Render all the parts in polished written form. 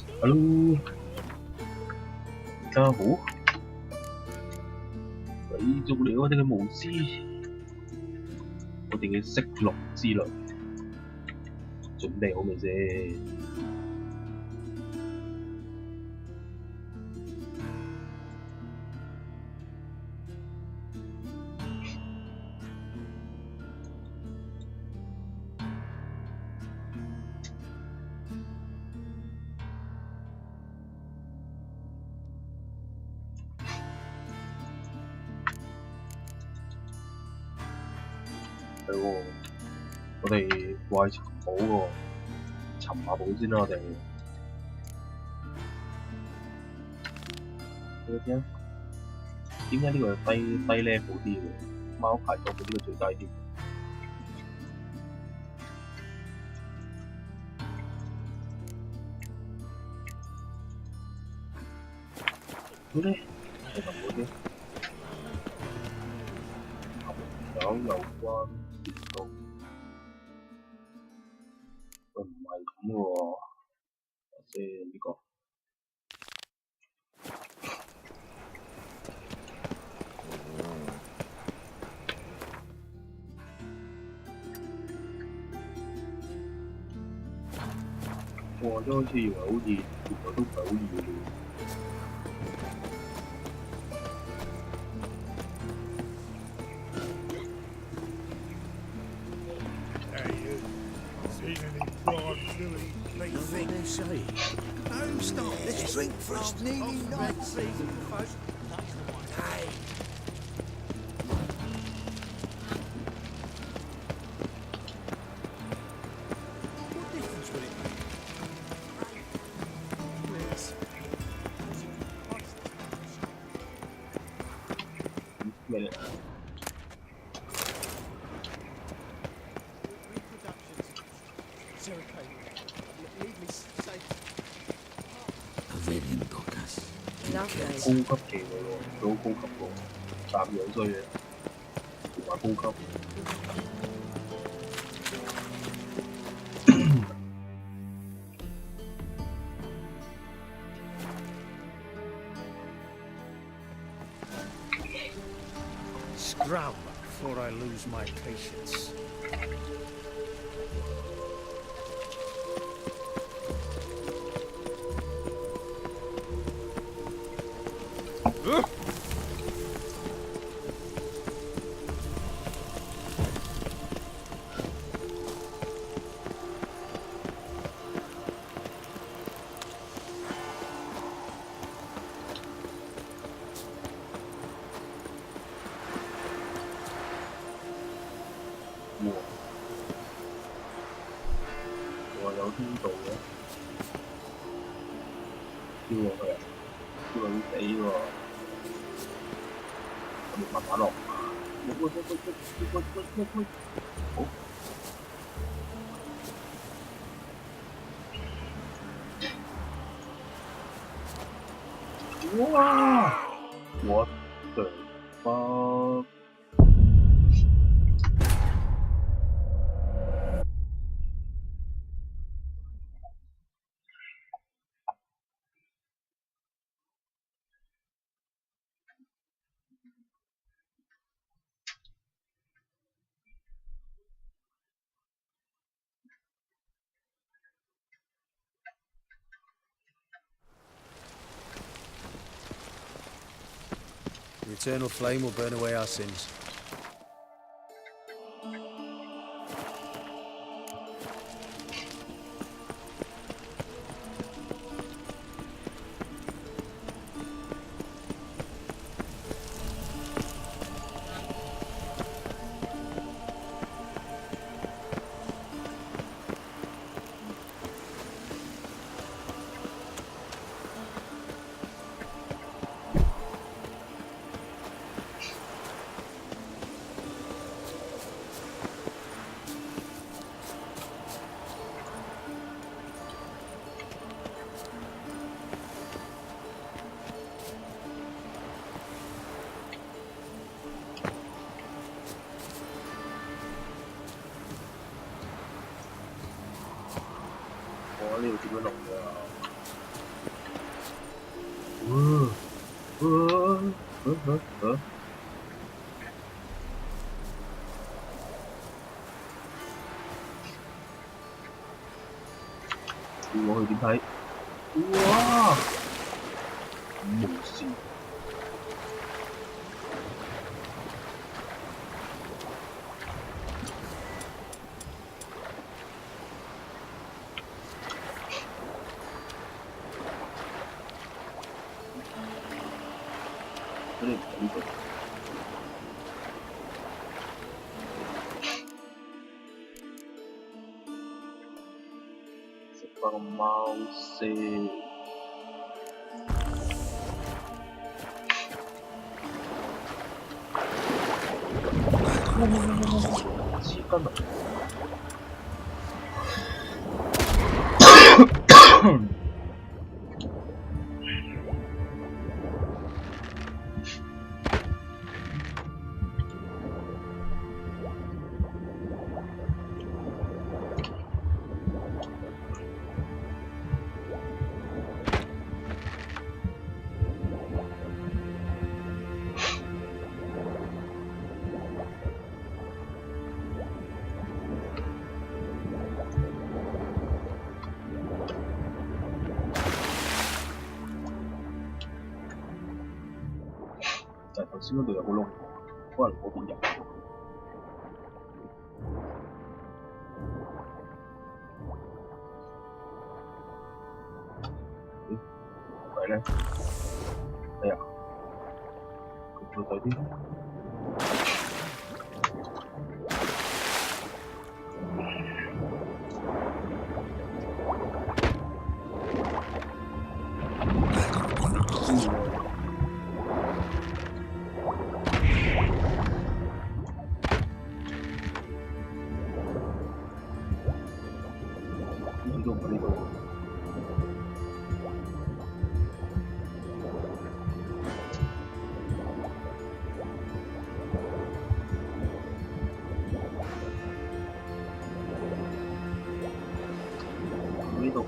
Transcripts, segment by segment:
Hello，大家好，繼續嚟我哋嘅巫師，我哋嘅色龍之旅，準備好未先？係喎，我哋過去尋寶喎，尋下寶先啦，我哋。點解呢個係低 level 啲嘅？貓牌多過呢個最低啲。好咧，係咁好嘅。有關鐵路，唔係咁喎，即係呢個。我都好似以為好易，原來都唔係好易嘅。Let's drink first, nearly not. Hey. What difference would it make? Pavilion Docus. 高級技喎，佢好高級喎，但係樣衰嘅，唔係高級。Scram before I lose my patience.有天道嘅，跳落去啊！跳落去死喎！我哋慢慢落。好。哇！我的媽！The eternal flame will burn away our sins. 我去點睇？哇！無視。佢哋唔喺呢度。食翻個貓先。黐筋啊！但係頭先嗰度有個窿，可能嗰邊入。係咧，哎呀，佢再啲。呢度，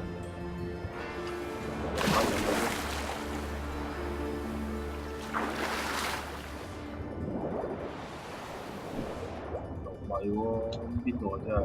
唔係喎，邊度啊真係？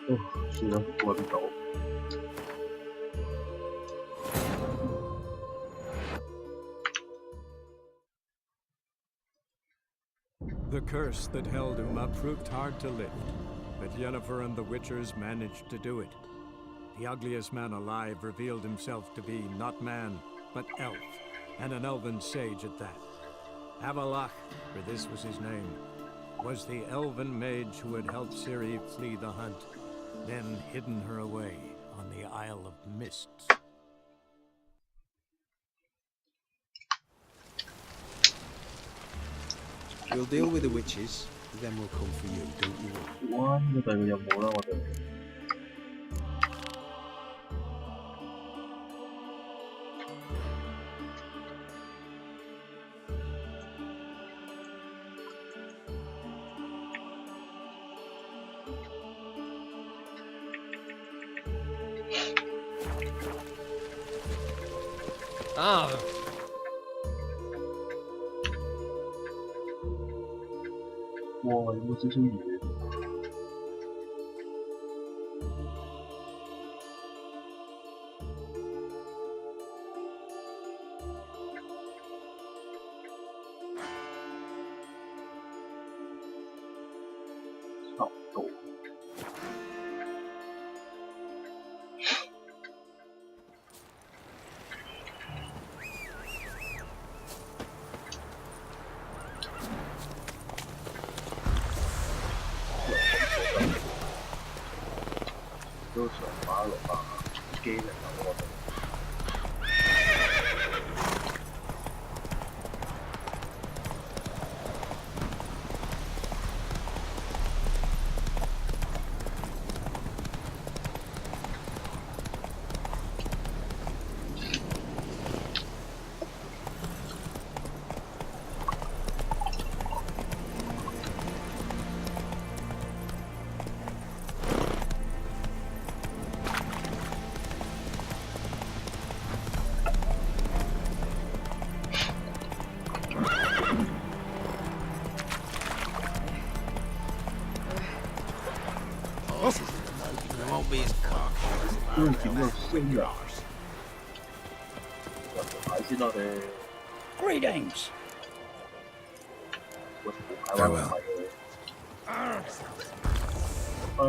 哦，算啦，揾唔到。The curse that held Uma proved hard to lift, but Yennefer and the Witchers managed to do it. The ugliest man alive revealed himself to be not man, but elf, and an elven sage at that. Avalach, for this was his name, was the elven mage who had helped Ciri flee the hunt, then hidden her away on the Isle of Mists. We'll deal with the witches, then we'll come for you, don't you worry. 哇！呢個第二個任務啦，我哋。Ah!哇！有冇少少遠？差唔多。都上馬路啊，機靈啊，我覺得。都要點樣升啊？入條牌先啦，我哋。Greetings. 我條牌玩牌嘅。哎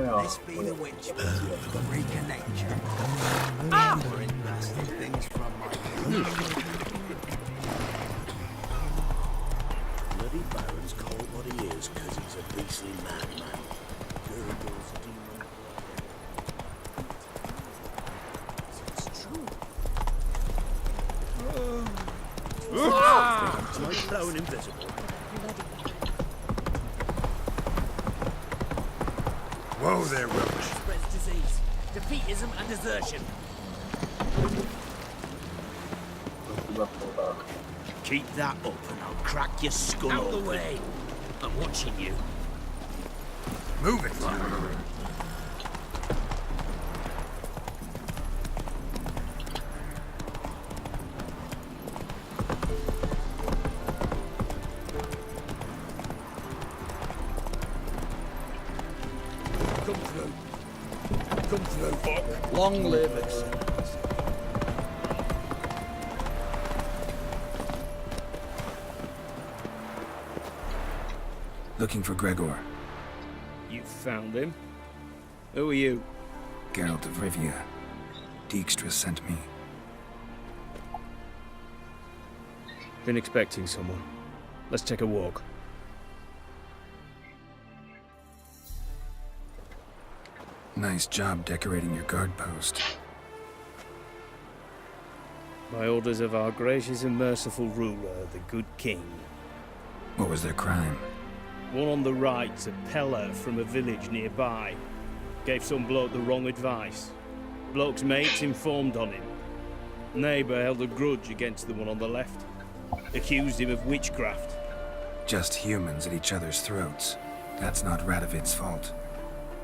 呀， Let's be the witch. Reconnect you. We're interesting things from my Bloody Baron's called what he is because he's a beastly madman. Gurgles, demon. It's true. It's like blown invisible. Whoa there, Welsh. Spreads disease, defeatism, and desertion. Keep that up and I'll crack your skull Out open. the way. I'm watching you. Move it. Come through. Come through. Long live it. Looking for Gregor. You found him? Who are you? Geralt of Rivia. Dijkstra sent me. Been expecting someone. Let's take a walk. Nice job decorating your guard post. By orders of our gracious and merciful ruler, the good king. What was their crime? One on the right, a peller from a village nearby. Gave some bloke the wrong advice. Bloke's mates informed on him. Neighbour held a grudge against the one on the left. Accused him of witchcraft. Just humans at each other's throats. That's not Radovid's fault.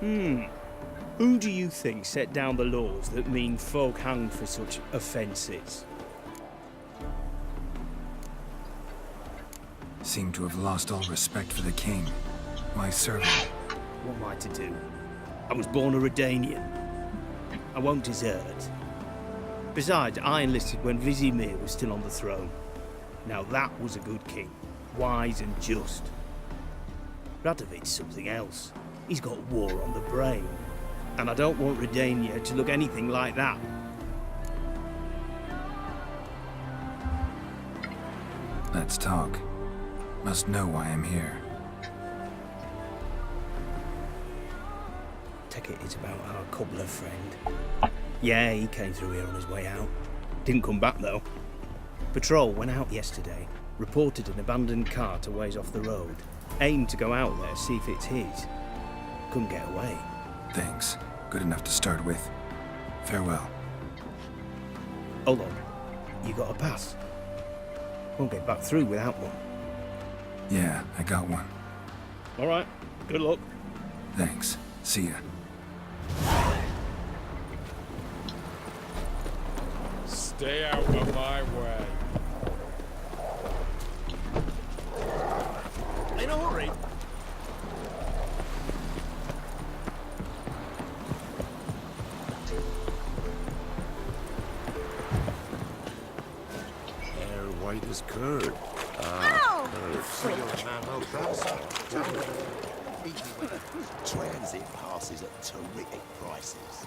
Who do you think set down the laws that mean folk hanged for such offences? Seem to have lost all respect for the king. Why serve him? What am I to do? I was born a Redanian. I won't desert. Besides, I enlisted when Vizimir was still on the throne. Now that was a good king, wise and just. Radovic's something else. He's got war on the brain. And I don't want Redania to look anything like that. Let's talk. Must know why I'm here. Take it it's about our cobbler friend. Yeah, he came through here on his way out. Didn't come back though. Patrol went out yesterday, reported an abandoned cart a ways off the road. Aimed to go out there, see if it's his. Couldn't get away. Thanks. Good enough to start with. Farewell. Hold on. You got a pass? Won't get back through without one. Yeah, I got one. All right. Good luck. Thanks. See ya. Stay out of my way. In a hurry. Hair white as curd. For your man, well done. Transit passes at terrific prices.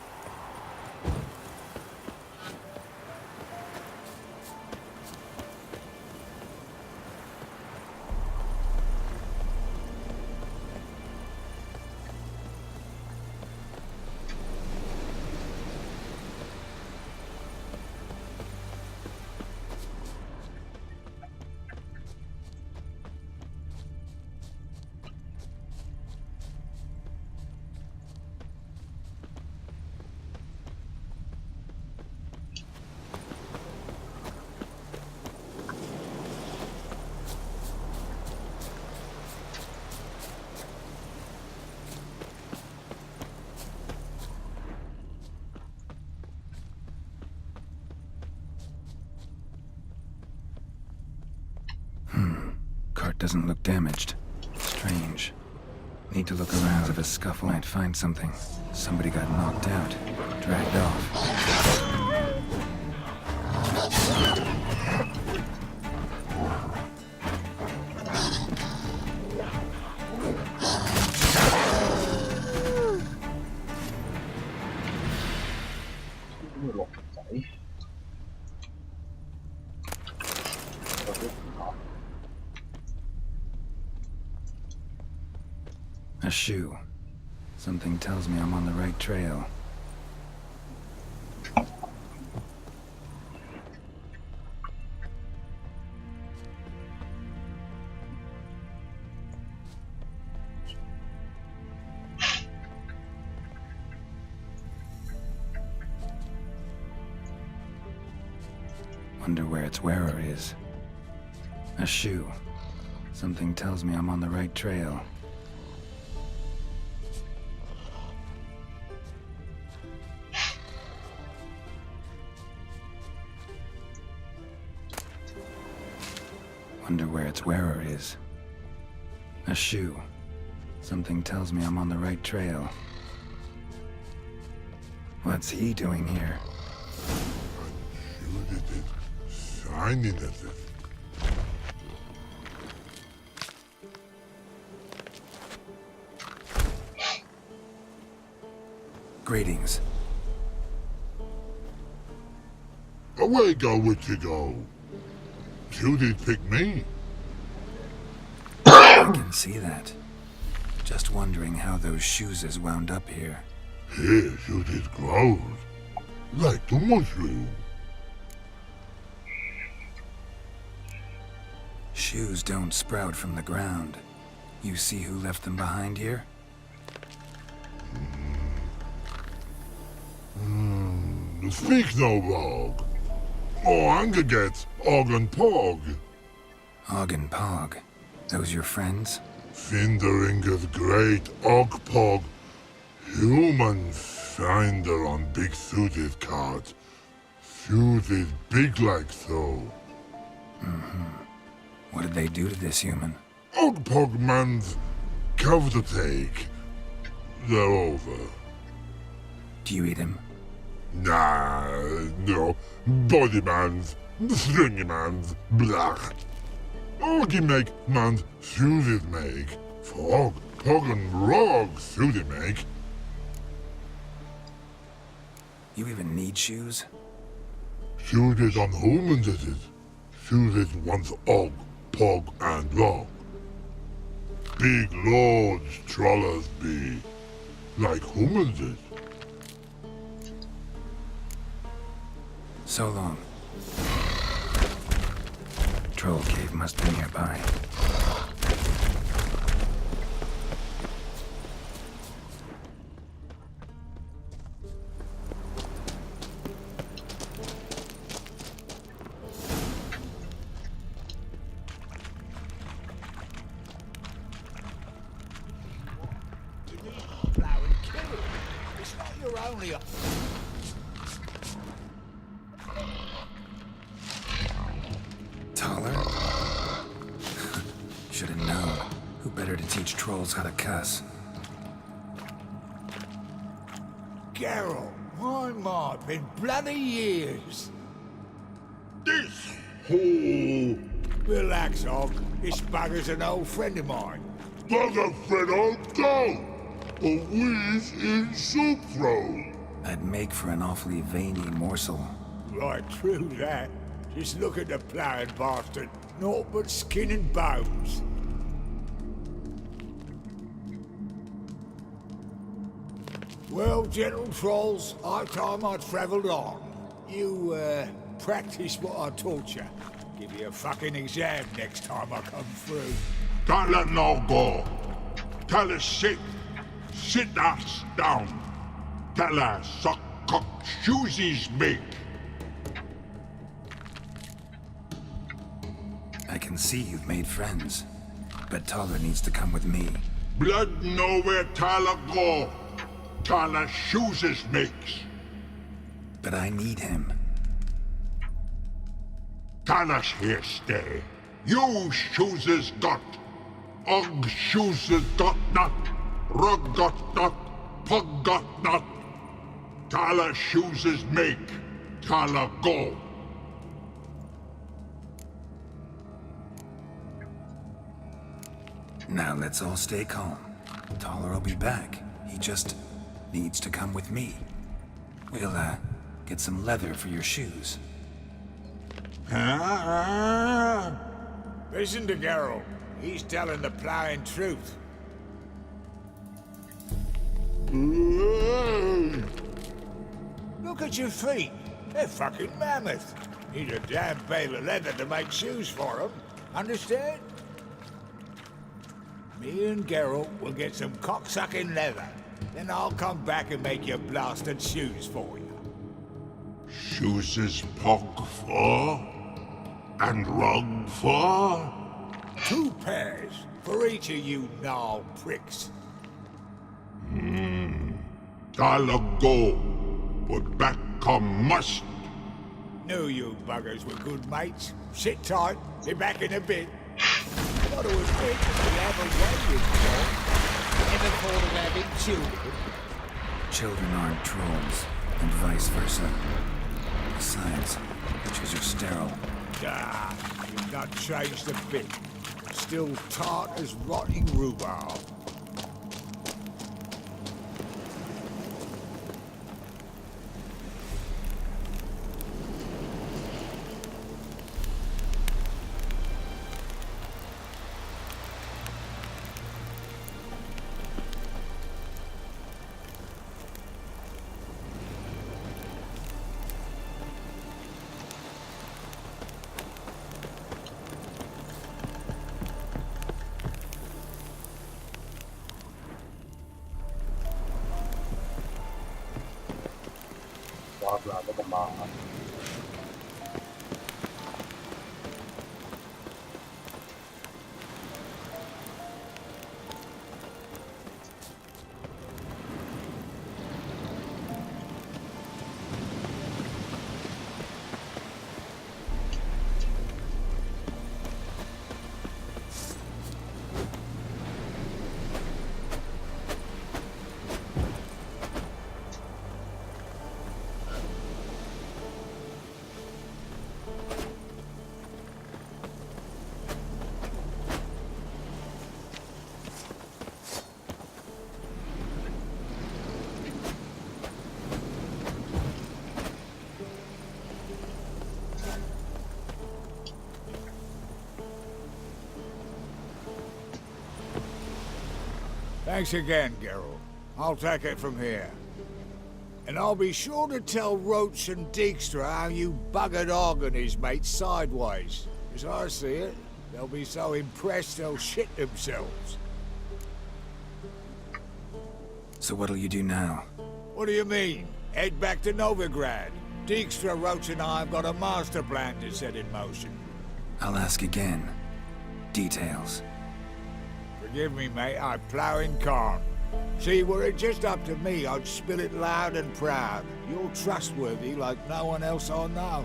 Cart doesn't look damaged. Strange. Need to look around. If a scuffle, might find something. Somebody got knocked out, dragged off. A shoe. Something tells me I'm on the right trail. Wonder where its wearer is. A shoe. Something tells me I'm on the right trail. Wonder where its wearer is. A shoe. Something tells me I'm on the right trail. What's he doing here? Signing at it. Greetings. Away go, Witcher go. You did pick me. I can see that. Just wondering how those shoes has wound up here. Here you did grow. Like the mushroom. Shoes don't sprout from the ground. You see who left them behind here? Speak no rogue. Oh, anger gets Og and Pog. Og and Pog. Those your friends? Finderinger's great Og Pog. Human finder on big suited cart. Suited big like so. What did they do to this human? Og Pog man's cover to take. They're over. Do you eat him? Nah, no. Body man's, stringy man's, blah. Orgy make man's shoes make. Frog, and rog shoes make. You even need shoes? Shoes on humans it is. Shoes once og, pog, and log. Big lords trollers be. Like humans is. So long. Troll cave must be nearby. It's not your only. Taller? Should have known. Who better to teach trolls how to cuss? Geralt, my, been bloody years. This whole Relax, Og. This bugger's an old friend of mine. bugger friend I'll go. A wheeze in soup throw. That'd make for an awfully veiny morsel. Right, true that. Just look at the ploughing bastard. Naught but skin and bones. Well, gentle trolls, high time I travelled on. You, practice what I taught you. Give you a fucking exam next time I come through. Can't let no go. Tell her sit. Sit ass down. Tell her suck cock shoesies make. I can see you've made friends. But Taller needs to come with me. Blood nowhere Tyler go. Tyler shoeses makes. But I need him. Tyler's here stay. You shoeses got. Og shoeses got not. Rug got not. Pug got not. Tyler shoeses make. Tyler go. Now let's all stay calm. Taller will be back. He just needs to come with me. We'll, get some leather for your shoes. Listen to Geralt. He's telling the ploughing truth. Look at your feet. They're fucking mammoth. Need a damn bale of leather to make shoes for them. Understand? Me and Geralt will get some cocksucking leather. Then I'll come back and make your blasted shoes for you. Shoeses pog for? And rug for? 2 pairs for each of you gnarled pricks. Tyler go. But back come must. Knew you buggers were good mates. Sit tight, be back in a bit. Got to admit, we have a way with John. Never thought of having children. Children aren't trolls, and vice versa. Besides, witches are sterile. Ah, you've not changed a bit. Still tart as rotting rhubarb. Blah blah blah blah. Thanks again, Geralt. I'll take it from here. And I'll be sure to tell Roach and Dijkstra how you buggered Og and his mates sideways. As I see it, they'll be so impressed they'll shit themselves. So what'll you do now? What do you mean? Head back to Novigrad. Dijkstra, Roach and I have got a master plan to set in motion. I'll ask again. Details. Forgive me, mate, I plough in calm. See, were it just up to me, I'd spill it loud and proud. You're trustworthy like no one else I know.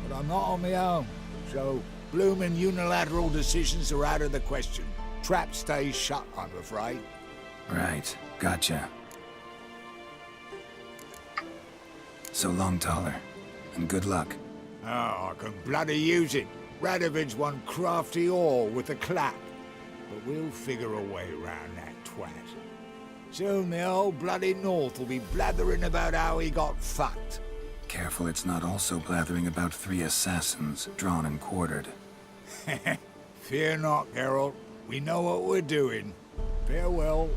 But I'm not on my own, so bloomin' unilateral decisions are out of the question. Trap stays shut, I'm afraid. Right. Gotcha. So long, Taller. And good luck. Oh, I can bloody use it. Radovid's one crafty ore with a clap. But we'll figure a way round that twat. Soon the old bloody North will be blathering about how he got fucked. Careful it's not also blathering about 3 assassins, drawn and quartered. Fear not, Geralt. We know what we're doing. Farewell.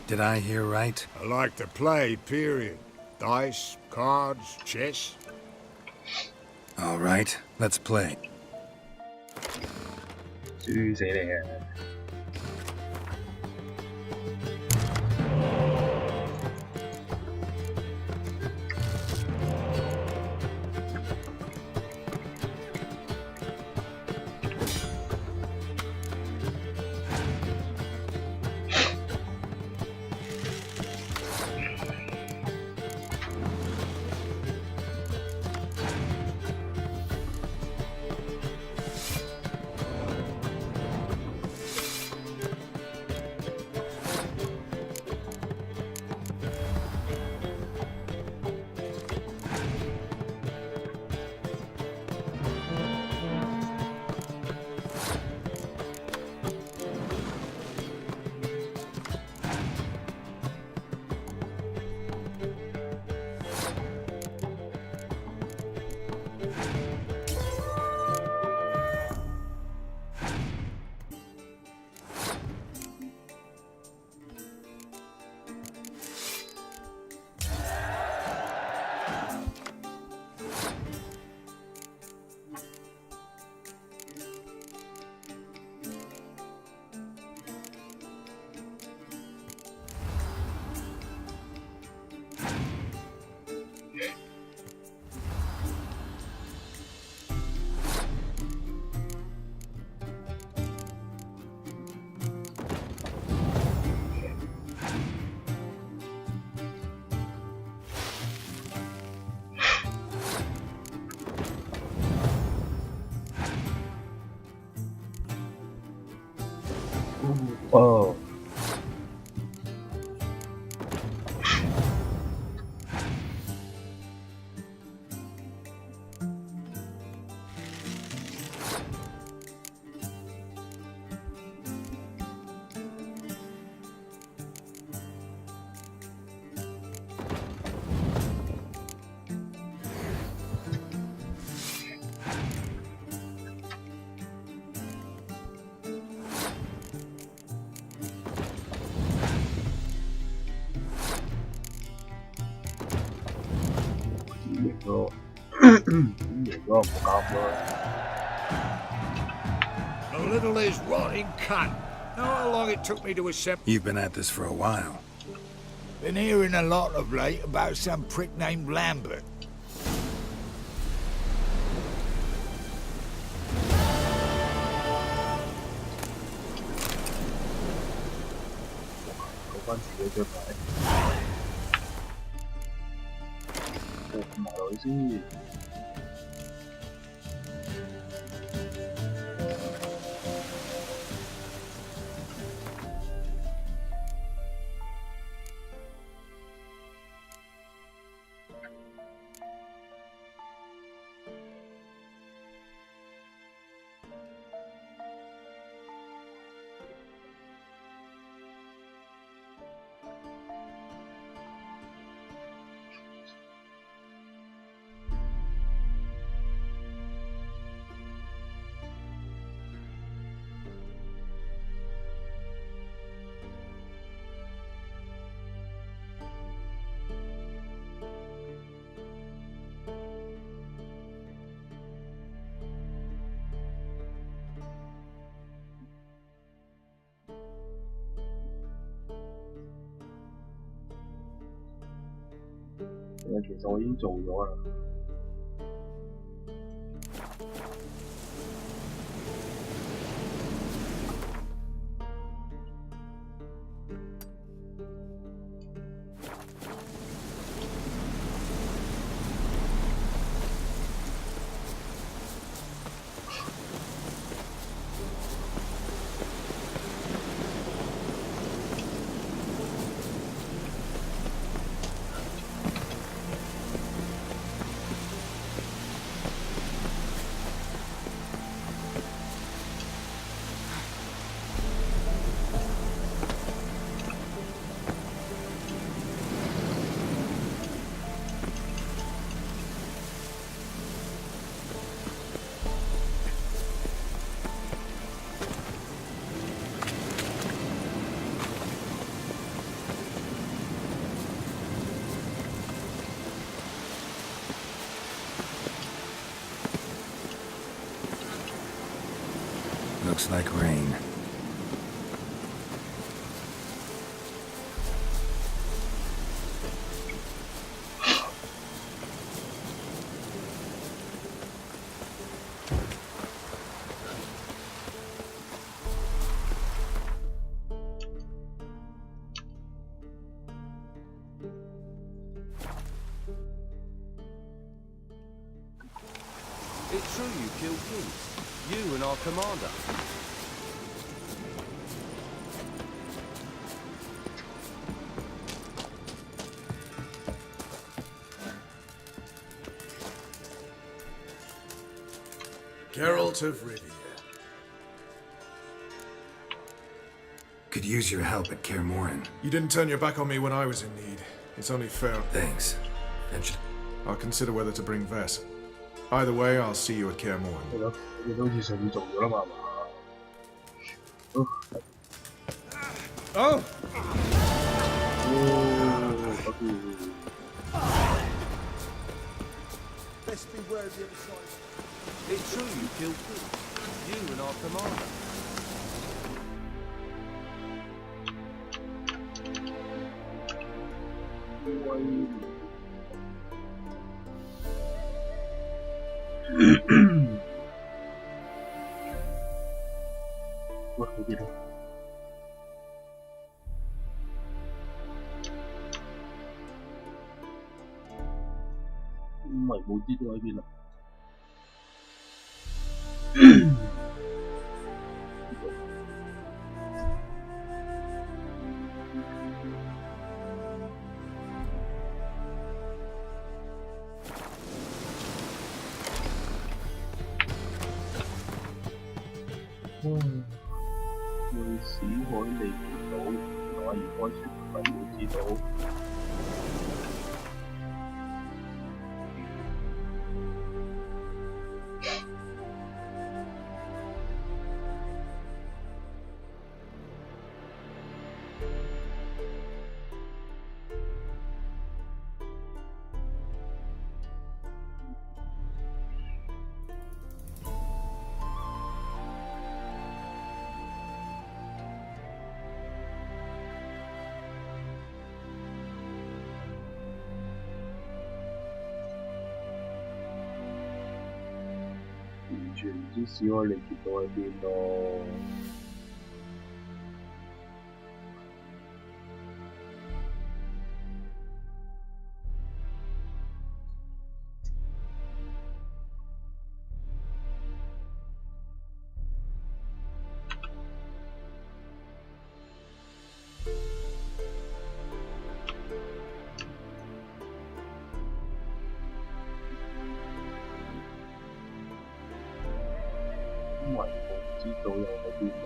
Did I hear right? I like to play, period. Dice, cards, chess. All right, let's play. 輸死你啊！哦。A little is rotting cunt. Know how long it took me to assemble? You've been at this for a while. Been hearing a lot of late about some prick named Lambert. 其實我已經做咗啦。Looks like rain. It's true you killed kings. You and our commander. Geralt of Rivia. Could use your help at Kaer Morhen. You didn't turn your back on me when I was in need. It's only fair. Thanks. I'll consider whether to bring Vess. Either way, I'll see you at Kaer Morhen. 係咯，你都好似上次做咗啦嘛，係嘛？Oh! Best beware of the other side. It's true you killed kings. You and our commander.冇知道喺邊啊！會史海利見到，我而開船咪會知道。完全唔知史海利傑到喺邊咯。因為我唔知道有喺邊咯。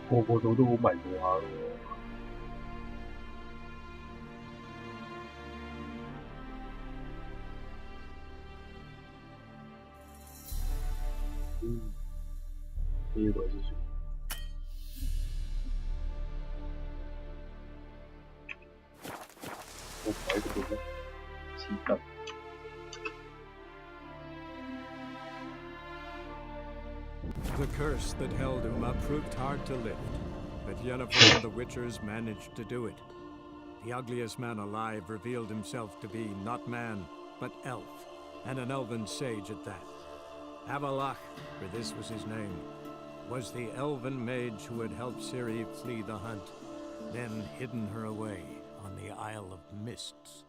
個個組都好迷糊下咯喎。呢個先算。個鬼都覺得黐筋。curse that held Uma proved hard to lift, but Yennefer and the Witchers managed to do it. The ugliest man alive revealed himself to be not man, but elf, and an elven sage at that. Avalach, for this was his name, was the elven mage who had helped Ciri flee the hunt, then hidden her away on the Isle of Mists.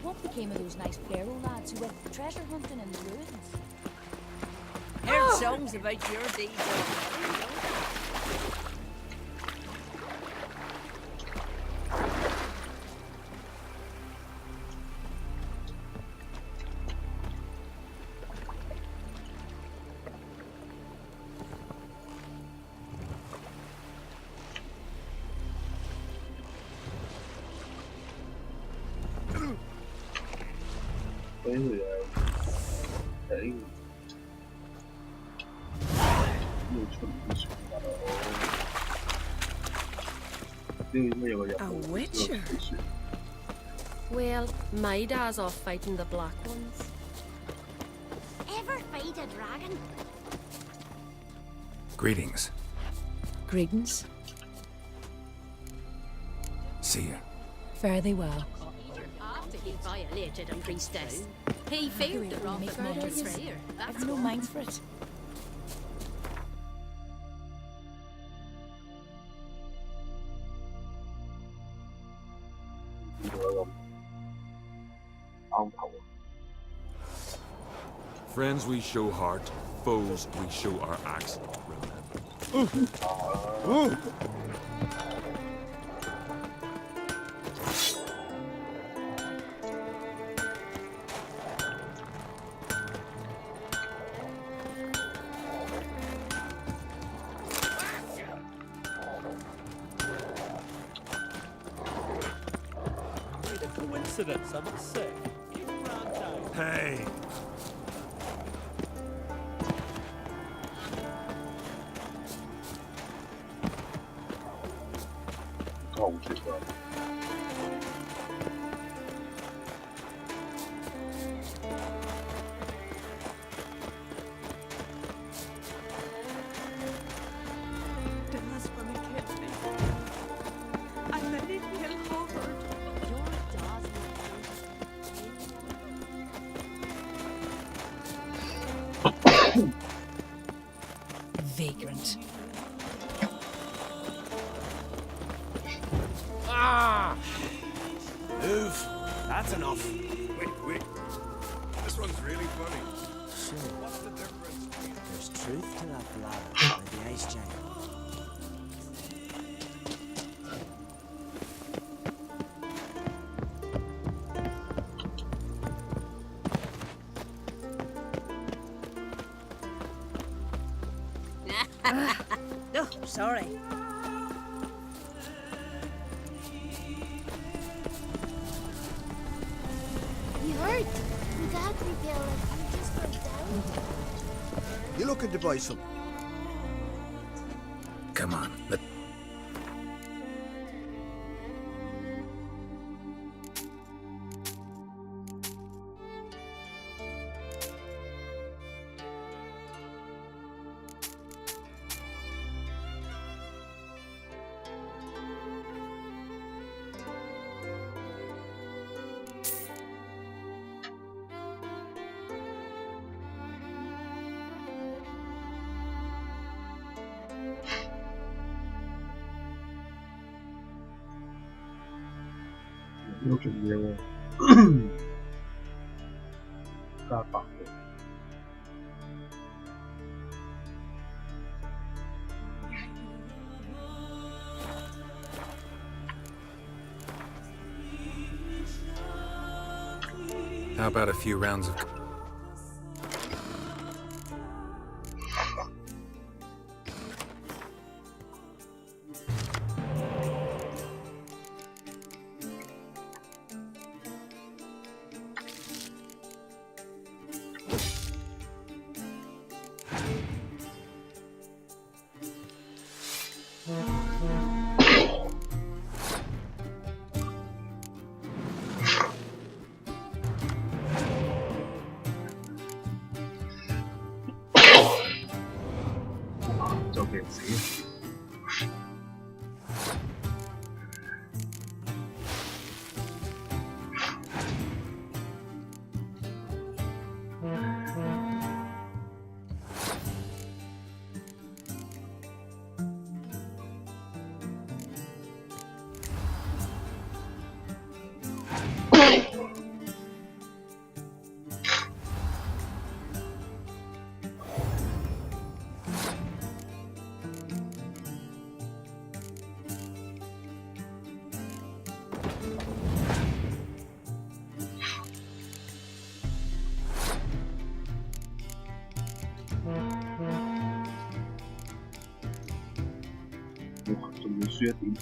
What became of those nice Barrow lads who went treasure hunting in the ruins? Heard songs about your deeds already. A witcher? Well, my dad's off fighting the black ones. Ever fight a dragon? Greetings. Greetings. See ya. Fare thee well. After he violated a priestess, he feared the wrath of Mother Freya. I've no mind for it. Friends we show heart, foes we show our axe. Quite a coincidence, I must say. Hey! Vagrant. Ah! Move! That's enough. Wait. This one's really funny. So, What's the difference? there's truth to that blather by the ice giant. Oh, sorry. You heard? The dad repelled and just went down. You looking to buy something? Come on,呢個仲要喎，加白嘅。how about a few rounds of... 人死。哇，仲要輸一點。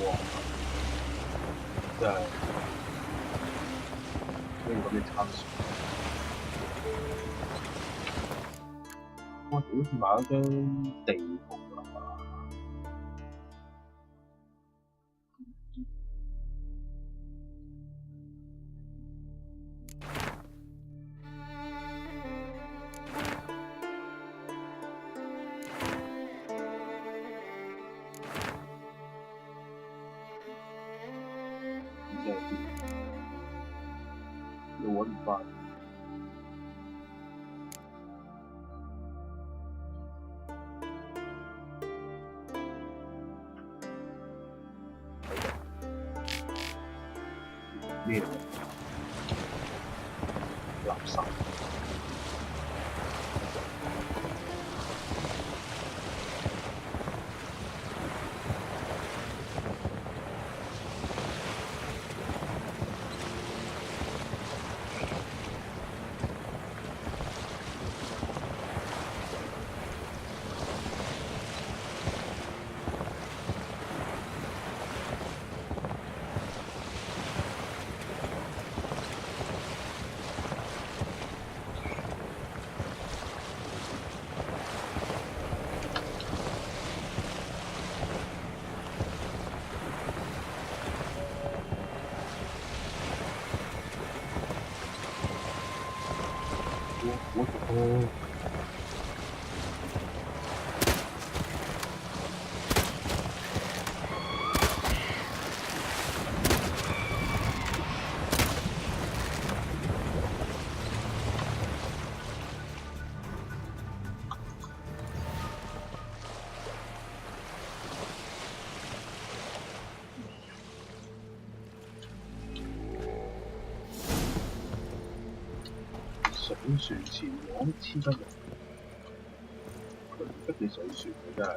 哇！真係呢個啲參數。我哋好似買咗張地圖啦嘛。唔知喺邊，又揾唔翻。咩嚟？垃圾。我上船前我都黐得人，佢逼你上船嘅真係。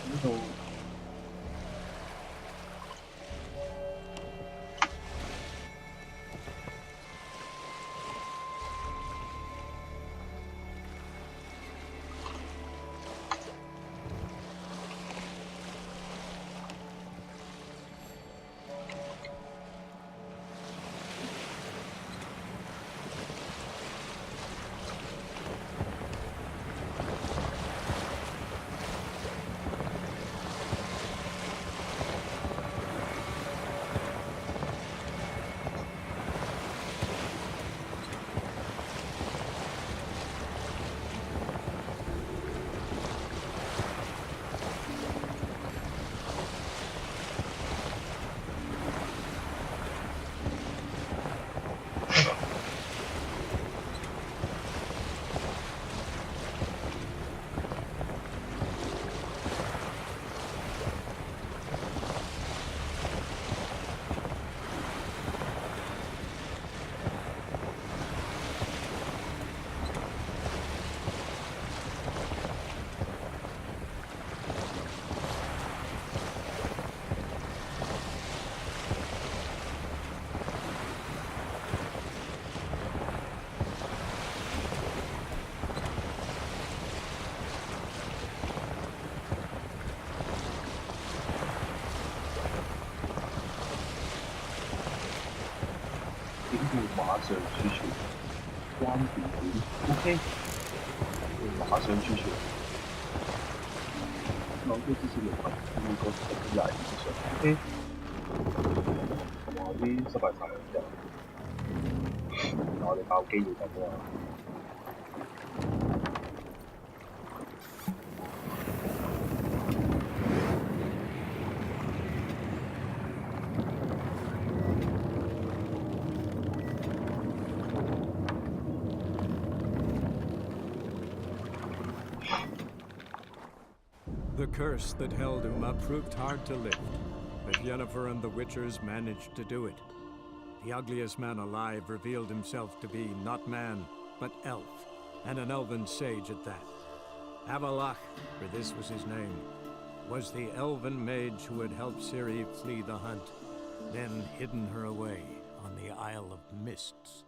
呢度。马上儲存，關鍵點 ，OK， 馬上儲存。攞啲支持6分，每個22以上 ，OK。哇！啲失敗晒啦，真係。我哋爆機要得㗎嘛。The curse that held Uma proved hard to lift, but Yennefer and the Witchers managed to do it. The ugliest man alive revealed himself to be not man, but elf, and an elven sage at that. Avalach, for this was his name, was the elven mage who had helped Ciri flee the hunt, then hidden her away on the Isle of Mists.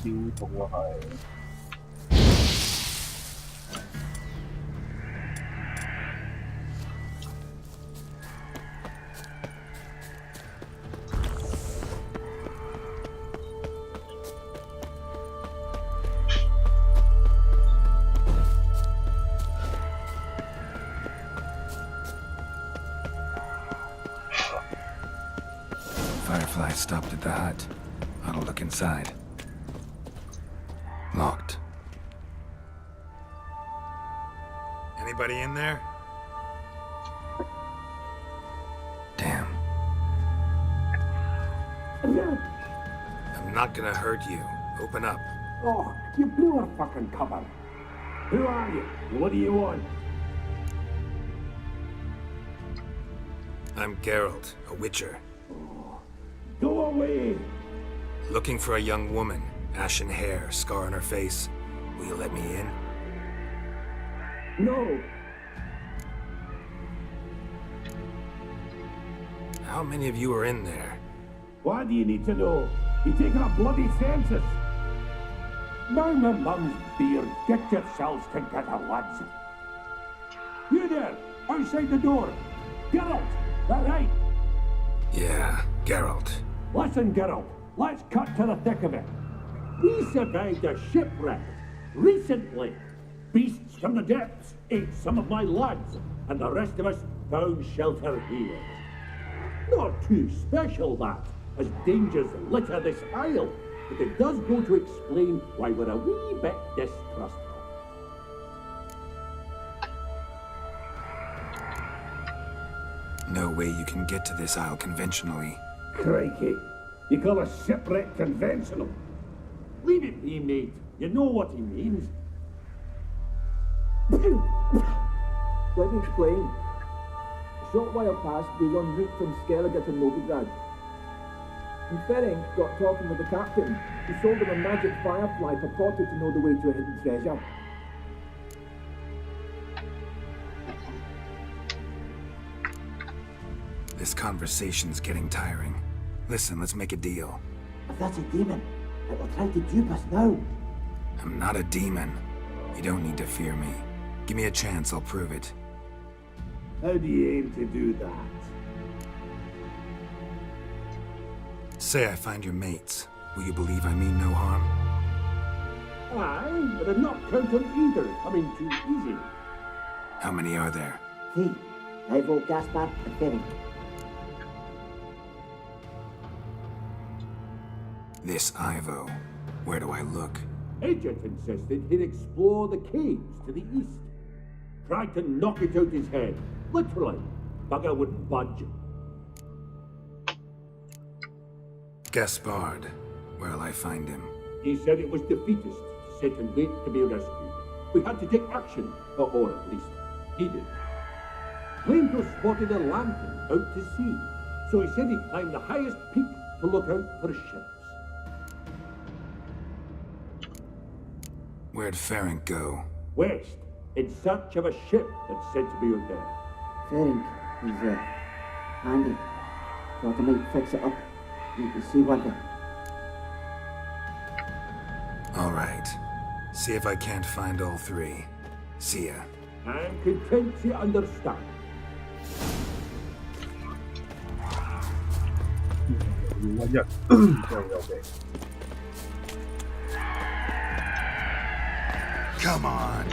燒痛啊係。Firefly stopped at the hut. I'll look inside. Locked. Anybody in there? Damn. I'm not gonna hurt you. Open up. Oh, you blew our fucking cover. Who are you? What do you want? I'm Geralt, a witcher. Go away! Looking for a young woman. Ashen hair, scar on her face. Will you let me in? No! How many of you are in there? Why do you need to know? You taking a bloody census? Now my mum's beard, get yourselves together, lads. You there, outside the door. Geralt, that right? Yeah, Geralt. Listen, Geralt, let's cut to the thick of it. We survived a shipwreck recently. Beasts from the depths ate some of my lads, and the rest of us found shelter here. Not too special, that, as dangers litter this isle, but it does go to explain why we're a wee bit distrustful. No way you can get to this isle conventionally. Crikey, you call a shipwreck conventional? Leave it be, mate. You know what he means. Let me explain. A short while past, we were en route from Skellige to Novigrad. And Ferenc got talking with the captain, who sold him a magic firefly purported to know the way to a hidden treasure. This conversation's getting tiring. Listen, let's make a deal. If that's a demon, it will try to dupe us now. I'm not a demon. You don't need to fear me. Give me a chance, I'll prove it. How do you aim to do that? Say I find your mates. Will you believe I mean no harm? Aye, but I'm not counting either coming too easy. How many are there? 3. Ivo, Gaspar, and Ferenc. This Ivo. Where do I look? Agent insisted he'd explore the caves to the east. Tried to knock it out his head. Literally. Bugger wouldn't budge. Gaspard. Where'll I find him? He said it was defeatist to sit and wait to be rescued. We had to take action, or at least he did. Claimed to have spotted a lantern out to sea, so he said he'd climb the highest peak to look out for ships. Where'd Ferenc go? West, in search of a ship that's said to be out there. Ferenc is, handy. Thought I might fix it up. You can see what All right. See if I can't find all 3. See ya. I'm content you understand. Come on.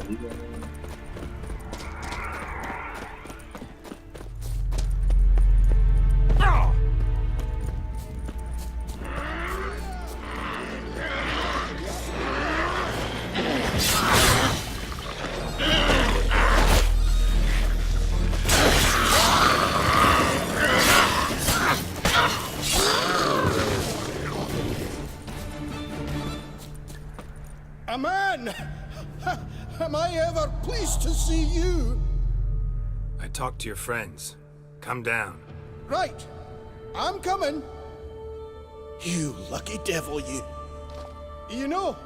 呢個。A man! Am I ever pleased to see you? I talked to your friends. Come down. Right. I'm coming. You lucky devil, you. You know,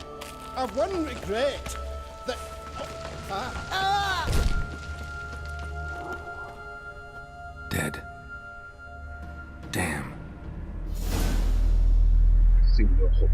I've one regret. That... Dead. Damn. 燒咗紅。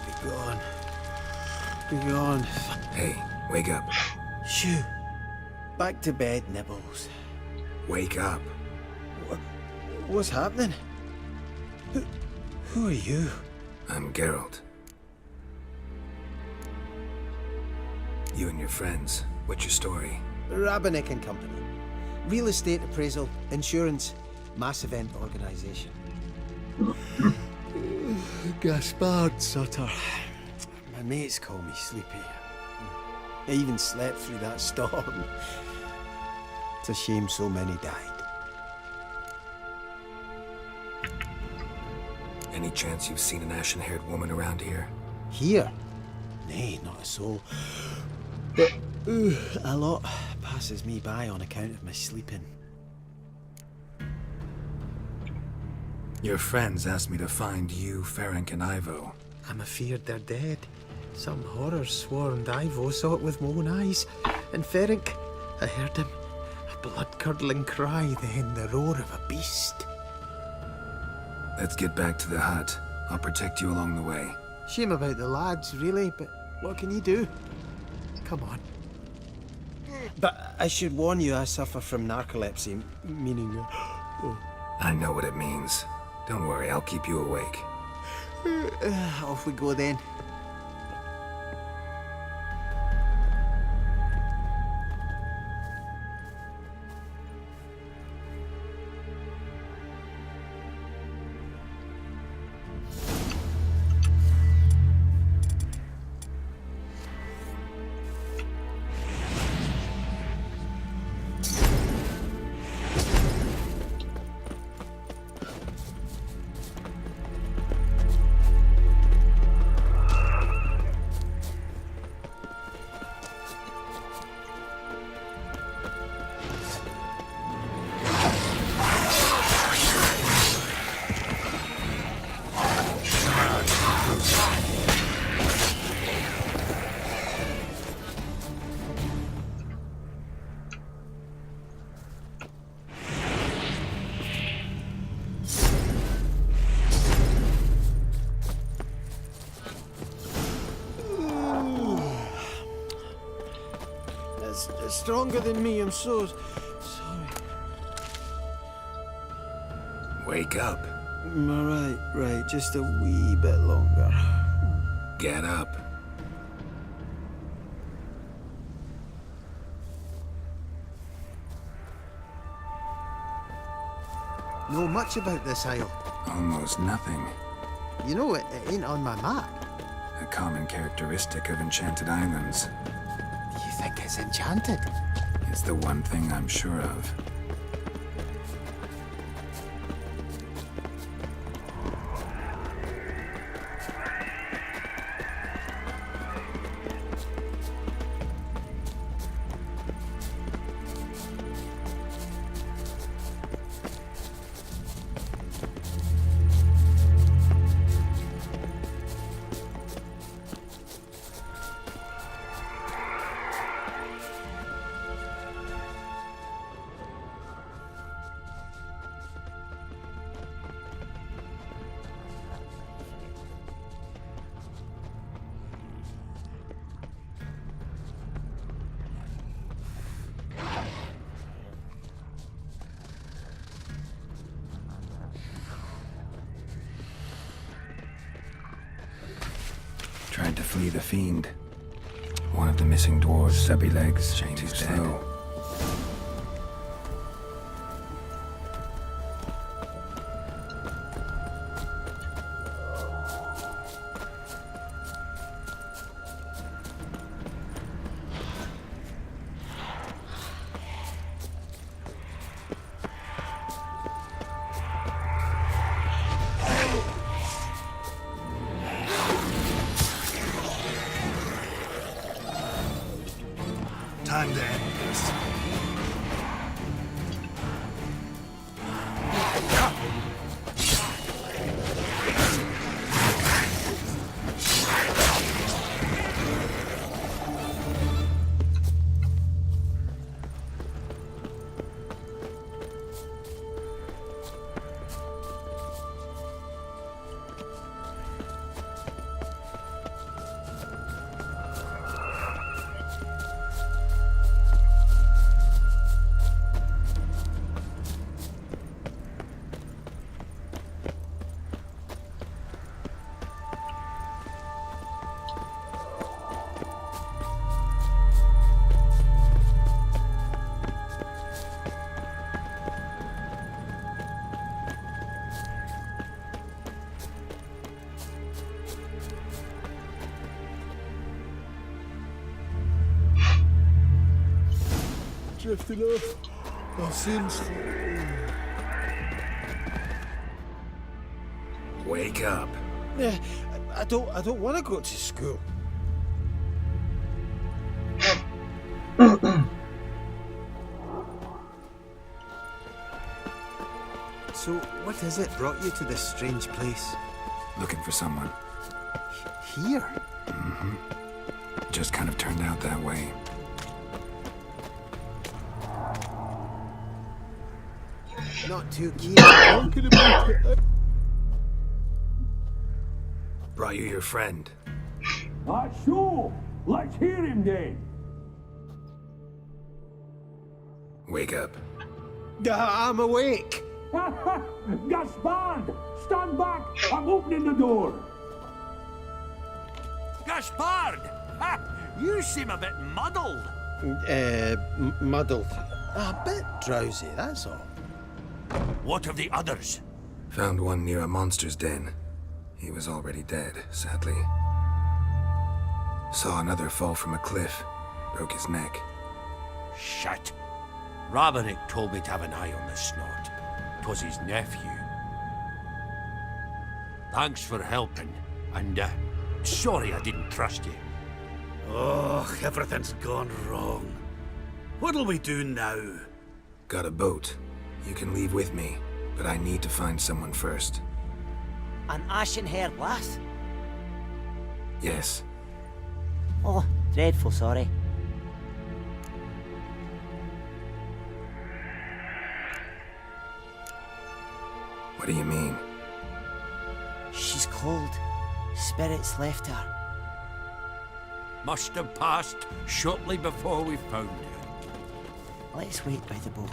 Be gone. Be gone. Hey, wake up. Shoo. Back to bed, Nibbles. Wake up. What's happening? Who are you? I'm Geralt. You and your friends. What's your story? Rabbinick and Company. Real estate appraisal, insurance, mass event organisation. Gaspard Sutter. My mates call me Sleepy. I even slept through that storm. It's a shame so many died. Any chance you've seen an ashen-haired woman around here? Here? Nay, not a soul. But a lot passes me by on account of my sleeping. Your friends asked me to find you, Ferenc, and Ivo. I'm afeard they're dead. Some horror swarmed Ivo, saw it with my own eyes. And Ferenc, I heard him. A blood-curdling cry, then the roar of a beast. Let's get back to the hut. I'll protect you along the way. Shame about the lads, really, but what can you do? Come on. But I should warn you, I suffer from narcolepsy, meaning... I know what it means. Don't worry, I'll keep you awake. Off we go then. It's stronger than me, I'm so sorry. Wake up. Right, just a wee bit longer. Get up. know much about this isle? Almost nothing. You know, it ain't on my map. A common characteristic of enchanted islands. Do you think it's enchanted? It's the one thing I'm sure of. Tried to flee the fiend. One of the missing dwarves, stubby legs, too slow. Time to end this. Drifting off. I'll soon Wake up. I don't want to go to school. So, what is it brought you to this strange place? Looking for someone. Here? Mm-hmm. Just kind of turned out that way. Not too keen on talking about it. Brought you your friend. Sure. Let's hear him then. Wake up. I'm awake. Gaspard! Stand back! I'm opening the door. Gaspard! Ha! You seem a bit muddled. Muddled. A bit drowsy, that's all. What of the others? Found one near a monster's den. He was already dead, sadly. Saw another fall from a cliff. Broke his neck. Shit. Roderick told me to have an eye on the snot. 'Twas his nephew. Thanks for helping, and sorry I didn't trust you. Oh, everything's gone wrong. What'll we do now? Got a boat. You can leave with me, but I need to find someone first. An ashen-haired lass? Yes. Oh, dreadful sorry. What do you mean? She's cold. Spirits left her. Must have passed shortly before we found her. Let's wait by the boat.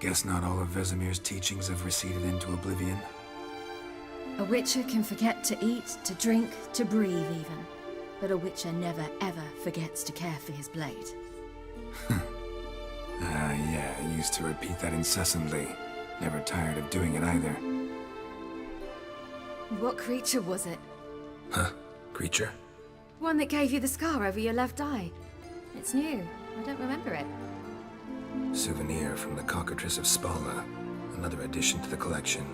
Guess not all of Vesemir's teachings have receded into oblivion. A witcher can forget to eat, to drink, to breathe even. But a witcher never ever forgets to care for his blade. Yeah, I used to repeat that incessantly. Never tired of doing it either. What creature was it? Huh? Creature? One that gave you the scar over your left eye. It's new. I don't remember it. Souvenir from the Cockatrice of Spala. Another addition to the collection.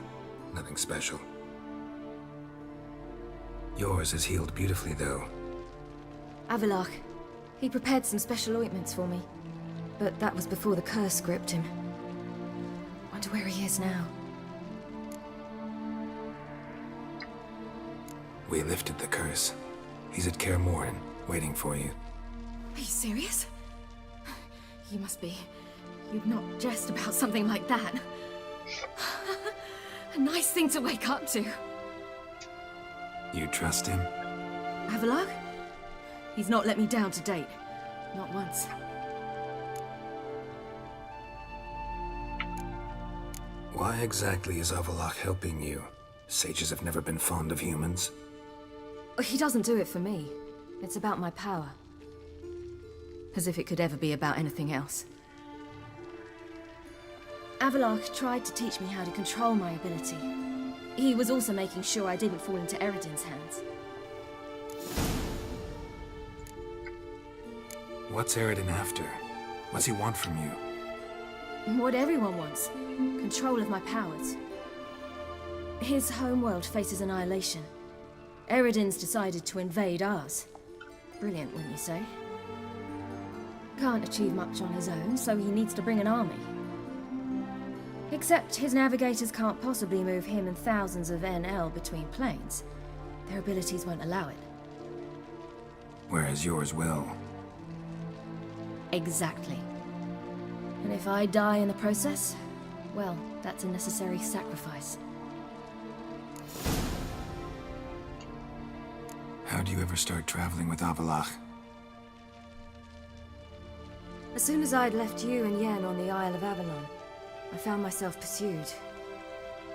Nothing special. Yours is healed beautifully, though. Avallac'h. He prepared some special ointments for me. But that was before the curse gripped him. Wonder where he is now. We lifted the curse. He's at Kaer Morhen, waiting for you. Are you serious? You must be. You'd not jest about something like that. A nice thing to wake up to. You trust him? Avallac'h? He's not let me down to date. Not once. Why exactly is Avallac'h helping you? Sages have never been fond of humans. He doesn't do it for me. It's about my power. As if it could ever be about anything else. Avallac'h tried to teach me how to control my ability. He was also making sure I didn't fall into Eredin's hands. What's Eredin after? What's he want from you? What everyone wants. Control of my powers. His homeworld faces annihilation. Eredin's decided to invade ours. Brilliant, wouldn't you say? Can't achieve much on his own, so he needs to bring an army. Except his navigators can't possibly move him and thousands of NL between planes. Their abilities won't allow it. Whereas yours will. Exactly. And if I die in the process, well, that's a necessary sacrifice. How do you ever start traveling with Avallac'h? As soon as I'd left you and Yen on the Isle of Avalon, I found myself pursued.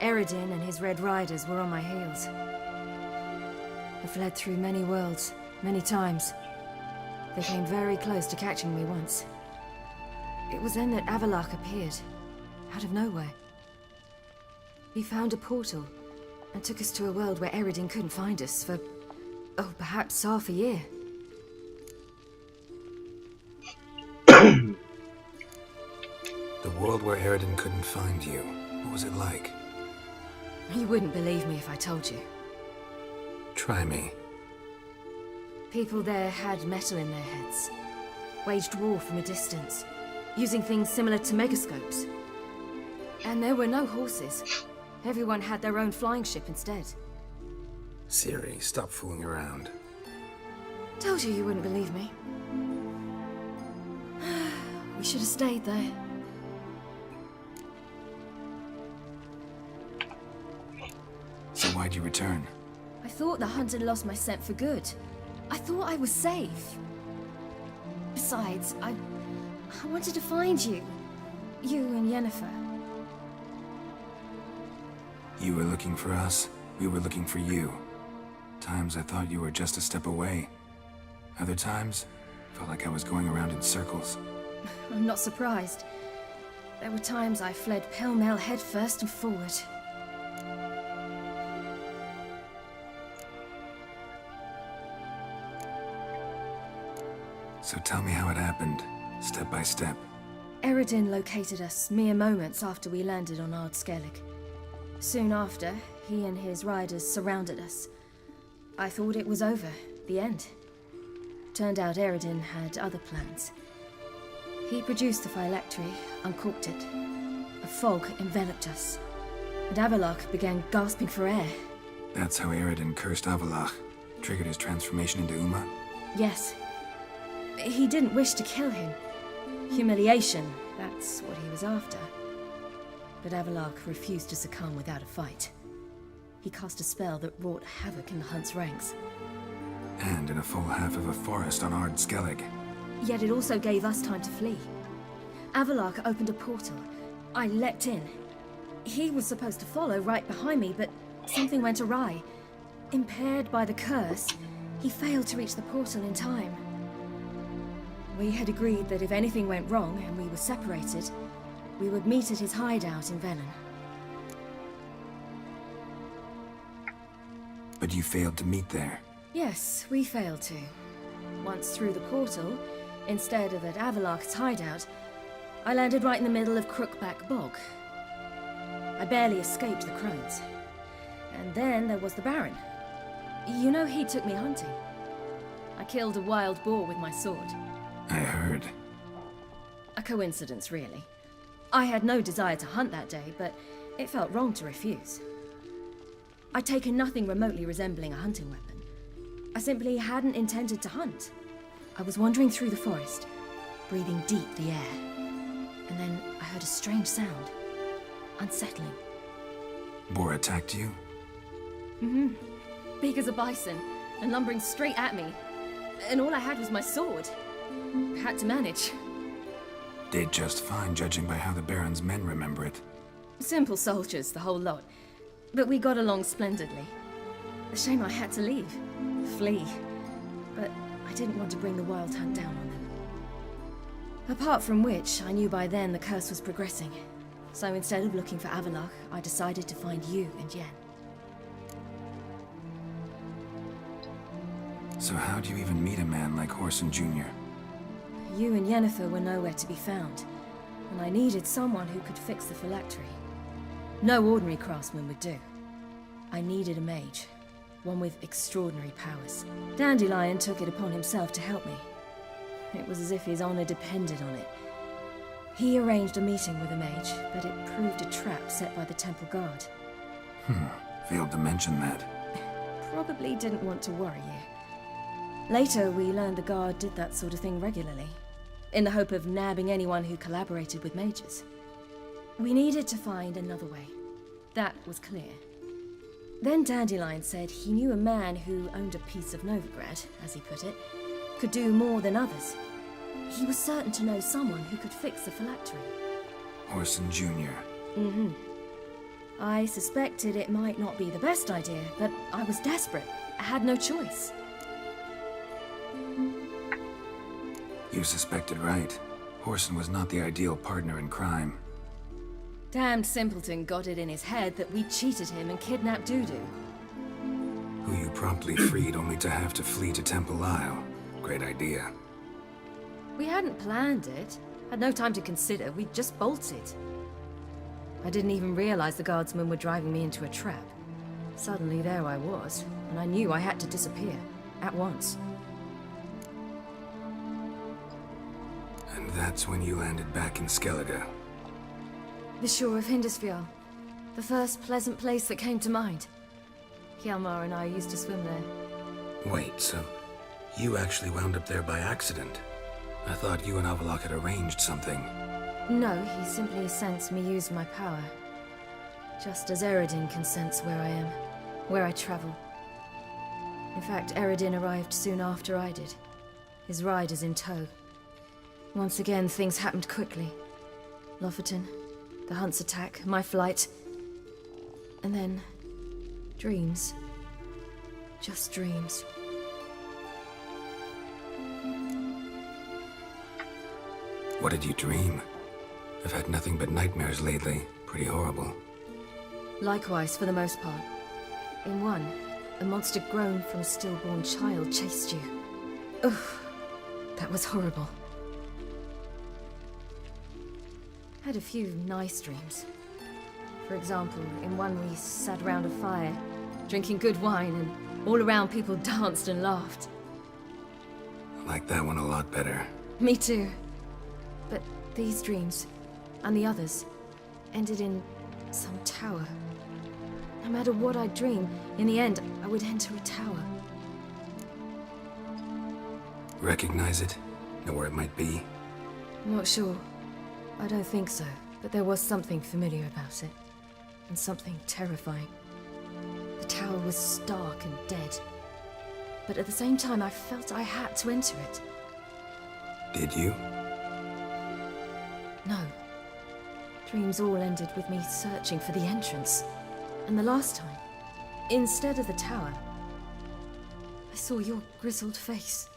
Eredin and his Red Riders were on my heels. I fled through many worlds, many times. They came very close to catching me once. It was then that Avallac'h appeared, out of nowhere. He found a portal, and took us to a world where Eredin couldn't find us for, oh, perhaps half a year. The world where Eredin couldn't find you. What was it like? You wouldn't believe me if I told you. Try me. People there had metal in their heads. Waged war from a distance, using things similar to megascopes. And there were no horses. Everyone had their own flying ship instead. Ciri, stop fooling around. Told you wouldn't believe me. We should have stayed there. So why'd you return? I thought the hunt had lost my scent for good. I thought I was safe. Besides, I wanted to find you. You and Yennefer. You were looking for us, we were looking for you. Times I thought you were just a step away. Other times, felt like I was going around in circles. I'm not surprised. There were times I fled pell-mell headfirst and forward. So tell me how it happened, step by step. Eredin located us mere moments after we landed on Ard Skellig. Soon after, he and his riders surrounded us. I thought it was over, the end. Turned out Eredin had other plans. He produced the phylactery, uncorked it. A fog enveloped us, and Avallac'h began gasping for air. That's how Eredin cursed Avallac'h, triggered his transformation into Uma? Yes. He didn't wish to kill him. Humiliation, that's what he was after. But Avallac'h refused to succumb without a fight. He cast a spell that wrought havoc in the Hunt's ranks. And in a full half of a forest on Ard Skellig. Yet it also gave us time to flee. Avallac'h opened a portal, I leapt in. He was supposed to follow right behind me, but something went awry. Impaired by the curse, he failed to reach the portal in time. We had agreed that if anything went wrong and we were separated, we would meet at his hideout in Venom. But you failed to meet there. Yes, we failed to. Once through the portal, instead of at Avalok's hideout, I landed right in the middle of Crookback Bog. I barely escaped the crones. And then there was the Baron. You know, he took me hunting. I killed a wild boar with my sword. I heard. A coincidence, really. I had no desire to hunt that day, but it felt wrong to refuse. I'd taken nothing remotely resembling a hunting weapon. I simply hadn't intended to hunt. I was wandering through the forest, breathing deep the air. And then I heard a strange sound. Unsettling. Boar attacked you? Mm-hmm. Big as a bison, and lumbering straight at me. And all I had was my sword. Had to manage. Did just fine, judging by how the Baron's men remember it. Simple soldiers, the whole lot. But we got along splendidly. A shame I had to leave. Flee. But I didn't want to bring the WildHunt down on them. Apart from which, I knew by then the curse was progressing. So instead of looking for Avalok, I decided to find you and Yen. So how do you even meet a man like Horson Jr.? You and Yennefer were nowhere to be found, and I needed someone who could fix the phylactery. No ordinary craftsman would do. I needed a mage, one with extraordinary powers. Dandelion took it upon himself to help me. It was as if his honor depended on it. He arranged a meeting with a mage, but it proved a trap set by the temple guard. Failed to mention that. Probably didn't want to worry you. Later, we learned the guard did that sort of thing regularly, in the hope of nabbing anyone who collaborated with mages. We needed to find another way. That was clear. Then Dandelion said he knew a man who owned a piece of Novigrad, as he put it, could do more than others. He was certain to know someone who could fix the phylactery. Horson Jr. Mm-hmm. I suspected it might not be the best idea, but I was desperate. I had no choice. You suspected right. Horson was not the ideal partner in crime. Damned simpleton got it in his head that we cheated him and kidnapped Dudu. Who you promptly freed only to have to flee to Temple Isle. Great idea. We hadn't planned it. Had no time to consider. We just bolted. I didn't even realize the guardsmen were driving me into a trap. Suddenly there I was, and I knew I had to disappear. At once. And that's when you landed back in Skellige. The shore of Hindisfjall. The first pleasant place that came to mind. Hjalmar and I used to swim there. Wait, so you actually wound up there by accident? I thought you and Avalok had arranged something. No, he simply sensed me use my power. Just as Eredin can sense where I am, where I travel. In fact, Eredin arrived soon after I did. His riders in tow. Once again, things happened quickly. Lofoten, the Hunt's attack, my flight. And then, dreams. Just dreams. What did you dream? I've had nothing but nightmares lately. Pretty horrible. Likewise, for the most part. In one, a monster grown from a stillborn child chased you. Ugh, that was horrible. Had a few nice dreams. For example, in one we sat around a fire, drinking good wine, and all around people danced and laughed. I like that one a lot better. Me too. But these dreams, and the others, ended in some tower. No matter what I dream, in the end, I would enter a tower. Recognize it? Know where it might be? I'm not sure. I don't think so, but there was something familiar about it. And something terrifying. The tower was stark and dead. But at the same time, I felt I had to enter it. Did you? No. Dreams all ended with me searching for the entrance. And the last time, instead of the tower, I saw your grizzled face.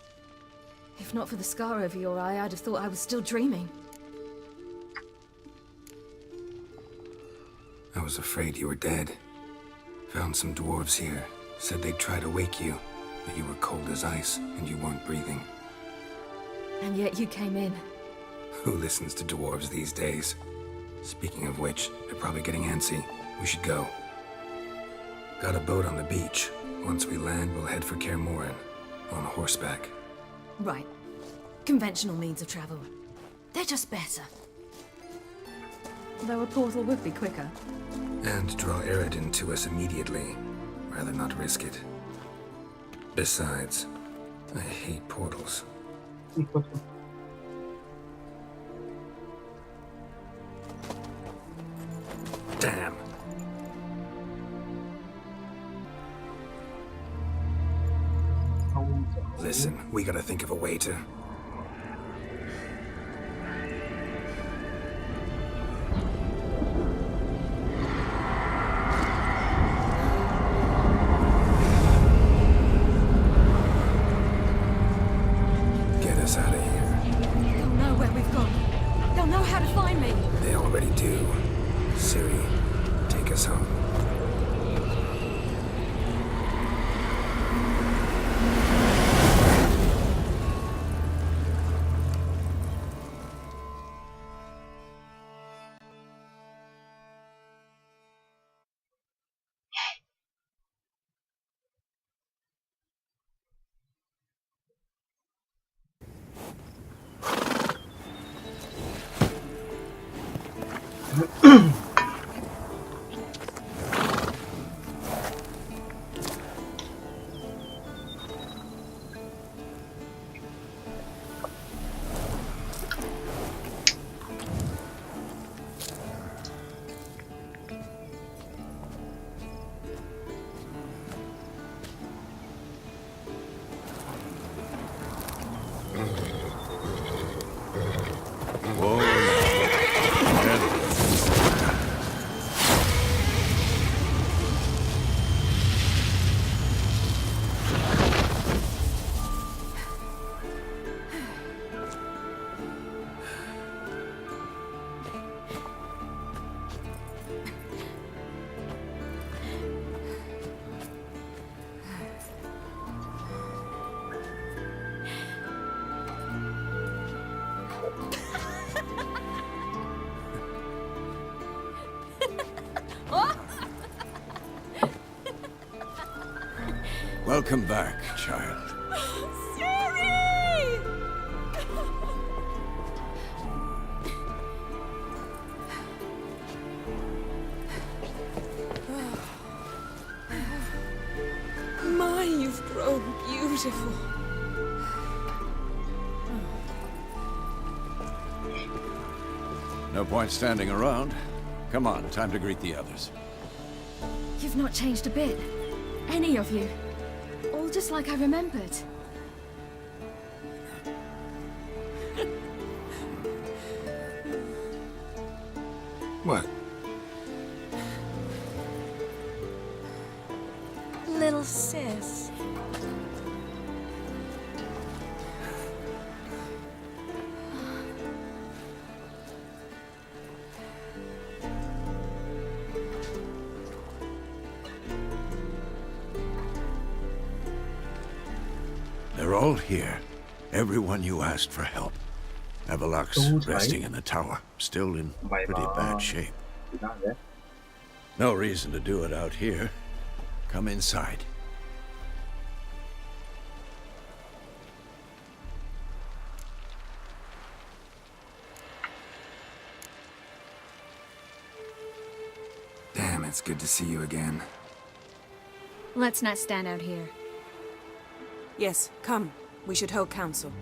If not for the scar over your eye, I'd have thought I was still dreaming. I was afraid you were dead. Found some dwarves here. Said they'd try to wake you, but you were cold as ice and you weren't breathing. And yet you came in. Who listens to dwarves these days? Speaking of which, they're probably getting antsy. We should go. Got a boat on the beach. Once we land, we'll head for Kaer Morhen. On horseback. Right. Conventional means of travel. They're just better. Though a portal would be quicker. And draw Eredin to us immediately. Rather not risk it. Besides, I hate portals. Damn. Listen, we gotta think of a way to... get us out of here. They'll know where we've gone. They'll know how to find me. They already do. Ciri, take us home. Welcome back, child. Ciri! My, you've grown beautiful. No point standing around. Come on, time to greet the others. You've not changed a bit. Any of you. All just like I remembered. What? Little sis. They're all here. Everyone you asked for help. Avalok's resting in the tower, still in pretty bad shape. No reason to do it out here. Come inside. Damn, it's good to see you again. Let's not stand out here. Yes, come. We should hold council.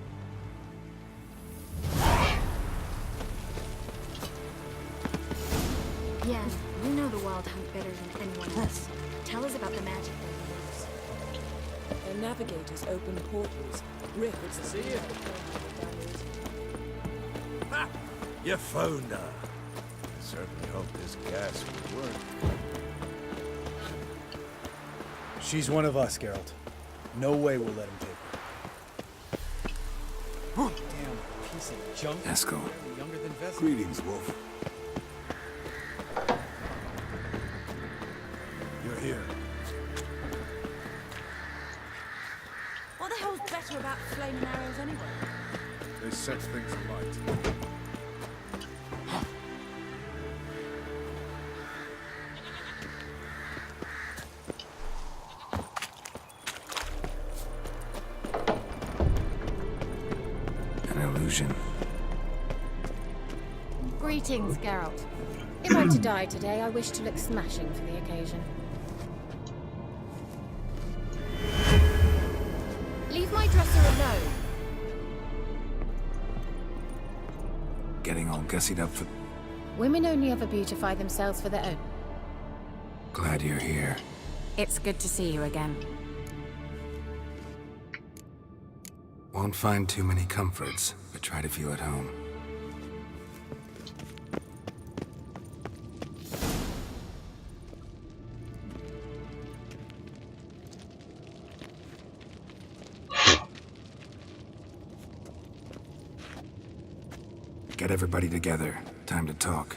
Yeah, you know the WildHunt better than anyone else. Tell us about the magic they use. The navigators open portals. Rifts see you. Ha! You found her. Certainly hope this gas will work. She's one of us, Geralt. No way we'll let him take her. Damn piece of junk. Eskel. Younger than Vesa. Greetings, Wolf. You're here. What the hell's better about flaming arrows anyway? They set things alight. An illusion. Greetings, Geralt. If I'm to die today, I wish to look smashing for the occasion. Leave my dresser alone. Getting all gussied up for... Women only ever beautify themselves for their own. Glad you're here. It's good to see you again. Won't find too many comforts, but try to feel at home. Get everybody together. Time to talk.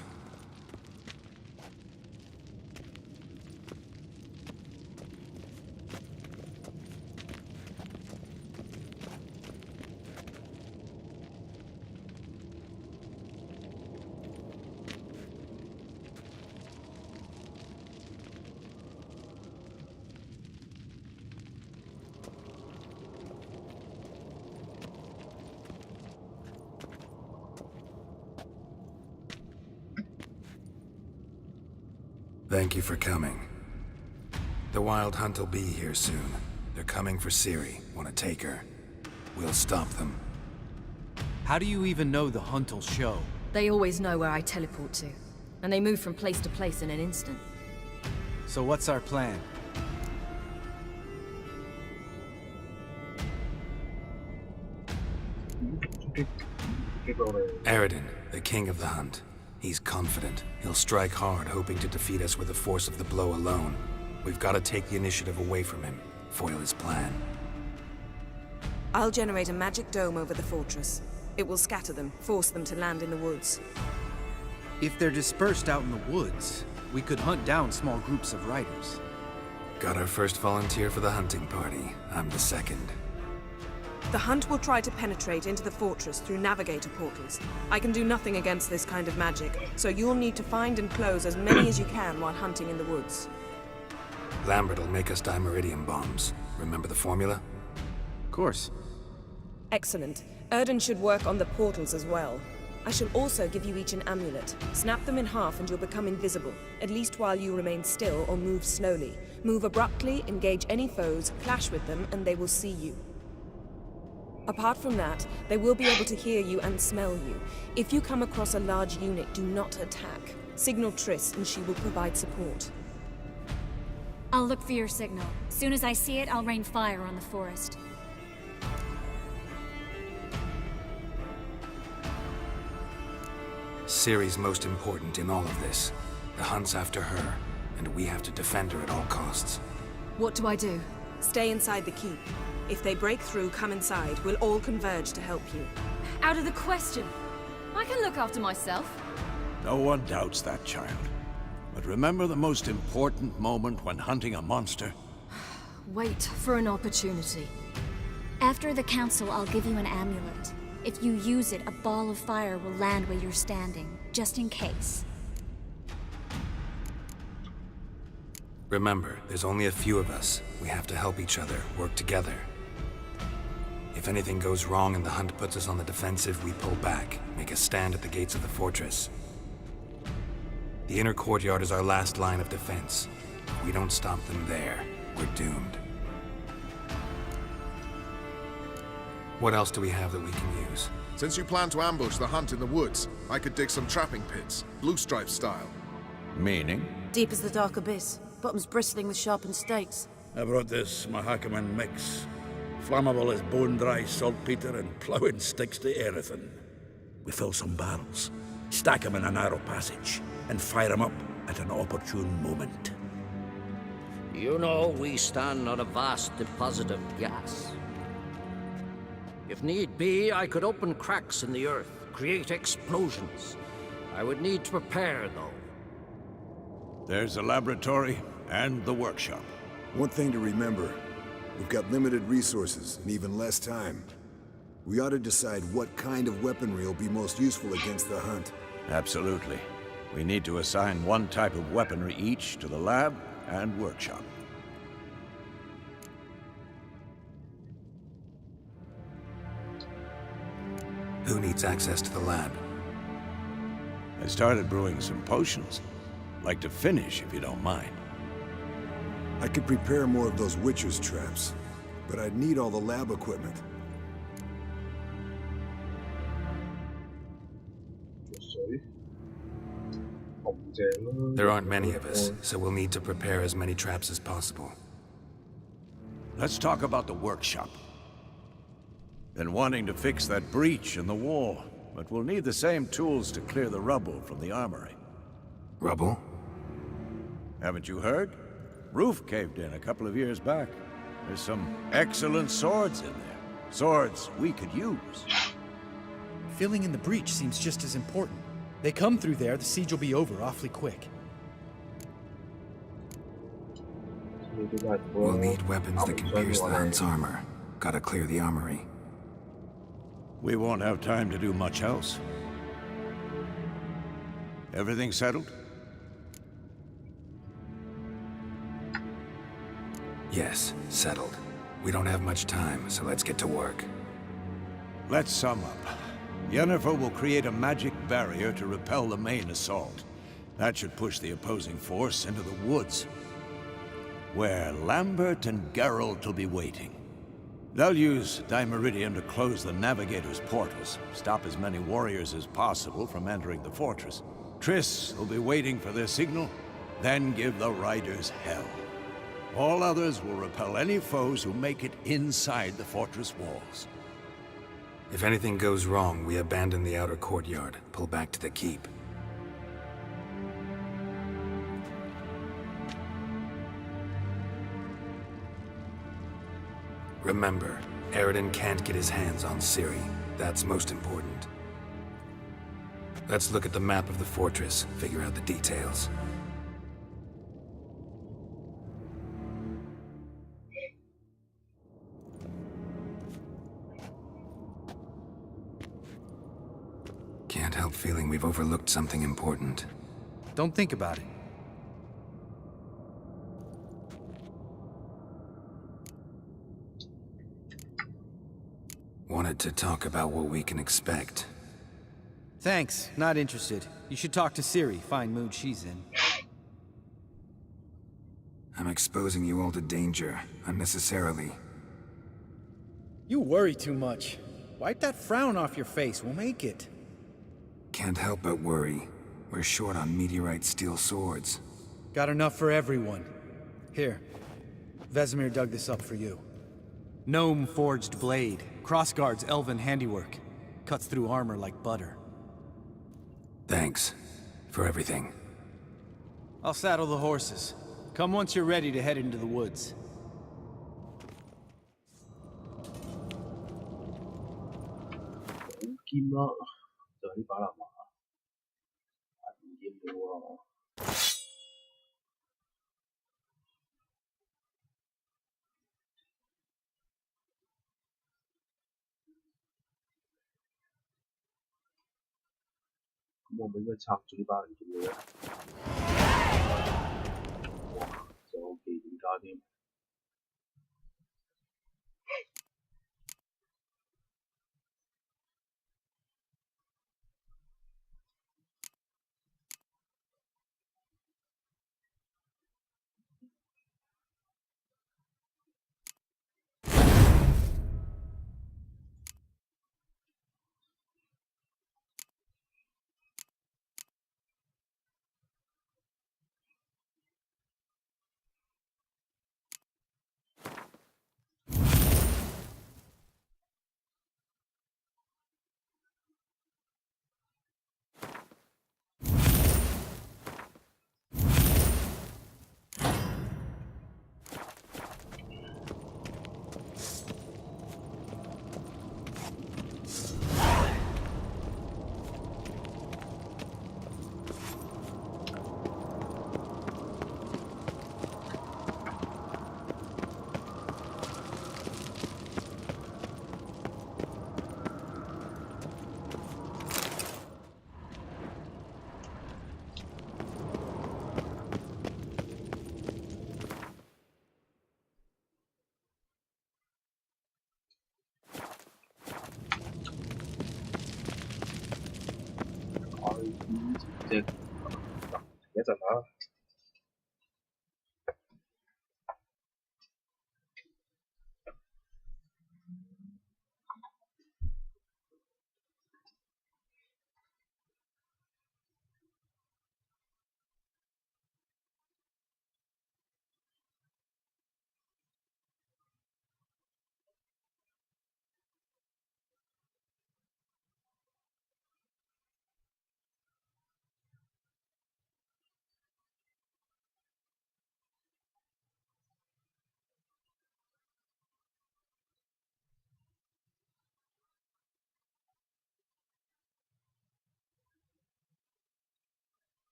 Thank you for coming. The Wild Hunt will be here soon. They're coming for Ciri. Want to take her? We'll stop them. How do you even know the hunt will show? They always know where I teleport to, and they move from place to place in an instant. So what's our plan? Eredin, the king of the hunt. He's confident. He'll strike hard, hoping to defeat us with the force of the blow alone. We've got to take the initiative away from him, foil his plan. I'll generate a magic dome over the fortress. It will scatter them, force them to land in the woods. If they're dispersed out in the woods, we could hunt down small groups of riders. Got our first volunteer for the hunting party. I'm the second. The hunt will try to penetrate into the fortress through navigator portals. I can do nothing against this kind of magic, so you'll need to find and close as many as you can while hunting in the woods. Lambert will make us dimeridium bombs. Remember the formula? Of course. Excellent. Erden should work on the portals as well. I shall also give you each an amulet. Snap them in half and you'll become invisible, at least while you remain still or move slowly. Move abruptly, engage any foes, clash with them, and they will see you. Apart from that, they will be able to hear you and smell you. If you come across a large unit, do not attack. Signal Triss and she will provide support. I'll look for your signal. Soon as I see it, I'll rain fire on the forest. Ciri's most important in all of this. The hunt's after her, and we have to defend her at all costs. What do I do? Stay inside the keep. If they break through, come inside. We'll all converge to help you. Out of the question. I can look after myself. No one doubts that, child. But remember the most important moment when hunting a monster? Wait for an opportunity. After the council, I'll give you an amulet. If you use it, a ball of fire will land where you're standing, just in case. Remember, there's only a few of us. We have to help each other, work together. If anything goes wrong and the hunt puts us on the defensive, we pull back, make a stand at the gates of the fortress. The inner courtyard is our last line of defense. If we don't stop them there, we're doomed. What else do we have that we can use? Since you plan to ambush the hunt in the woods, I could dig some trapping pits, blue stripe style. Meaning? Deep as the dark abyss, bottoms bristling with sharpened stakes. I brought this Mahakaman mix. Flammable as bone-dry saltpeter and ploughing sticks to everything. We fill some barrels, stack them in a narrow passage. and fire them up at an opportune moment. You know, we stand on a vast deposit of gas. If need be, I could open cracks in the earth, create explosions. I would need to prepare, though. There's the laboratory and the workshop. One thing to remember, we've got limited resources and even less time. We ought to decide what kind of weaponry will be most useful against the hunt. Absolutely. We need to assign one type of weaponry each to the lab and workshop. Who needs access to the lab? I started brewing some potions. Like to finish, if you don't mind. I could prepare more of those Witcher's traps, but I'd need all the lab equipment. There aren't many of us, so we'll need to prepare as many traps as possible. Let's talk about the workshop. Been wanting to fix that breach in the wall, but we'll need the same tools to clear the rubble from the armory. Rubble? Haven't you heard? Roof caved in a couple of years back. There's some excellent swords in there. Swords we could use. Filling in the breach seems just as important. They come through there, the siege will be over awfully quick. We'll need weapons that can pierce the Hunt's armor. Gotta clear the armory. We won't have time to do much else. Everything settled? Yes, settled. We don't have much time, so let's get to work. Let's sum up. Yennefer will create a magic barrier to repel the main assault. That should push the opposing force into the woods, where Lambert and Geralt will be waiting. They'll use Dimeridium to close the Navigator's portals, stop as many warriors as possible from entering the fortress. Triss will be waiting for their signal, then give the riders hell. All others will repel any foes who make it inside the fortress walls. If anything goes wrong, we abandon the outer courtyard, pull back to the keep. Remember, Eredin can't get his hands on Ciri. That's most important. Let's look at the map of the fortress, figure out the details. Can't help feeling we've overlooked something important. Don't think about it. Wanted to talk about what we can expect. Thanks, not interested. You should talk to Ciri, fine mood she's in. I'm exposing you all to danger, unnecessarily. You worry too much. Wipe that frown off your face, we'll make it. Can't help but worry. We're short on meteorite steel swords. Got enough for everyone. Here, Vesemir dug this up for you. Gnome-forged blade. Crossguard's elven handiwork. Cuts through armor like butter. Thanks. For everything. I'll saddle the horses. Come once you're ready to head into the woods. Một mấy người chạm chúng ta đến cái nữa. So okay, we got him. 即係一陣啊。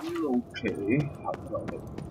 OK， 行落嚟。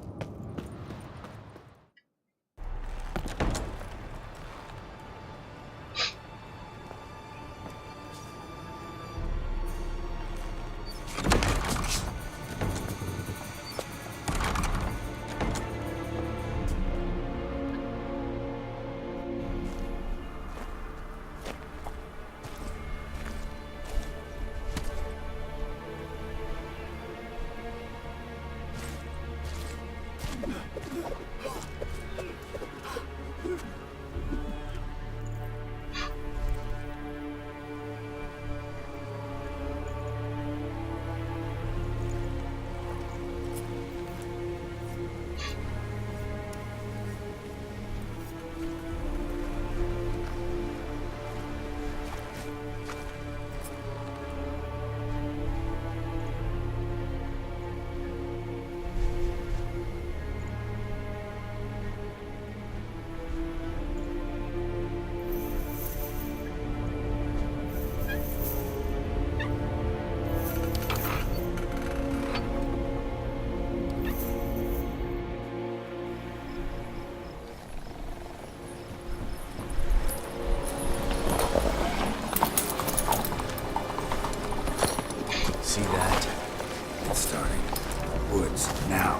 See that? It's starting. Woods, now.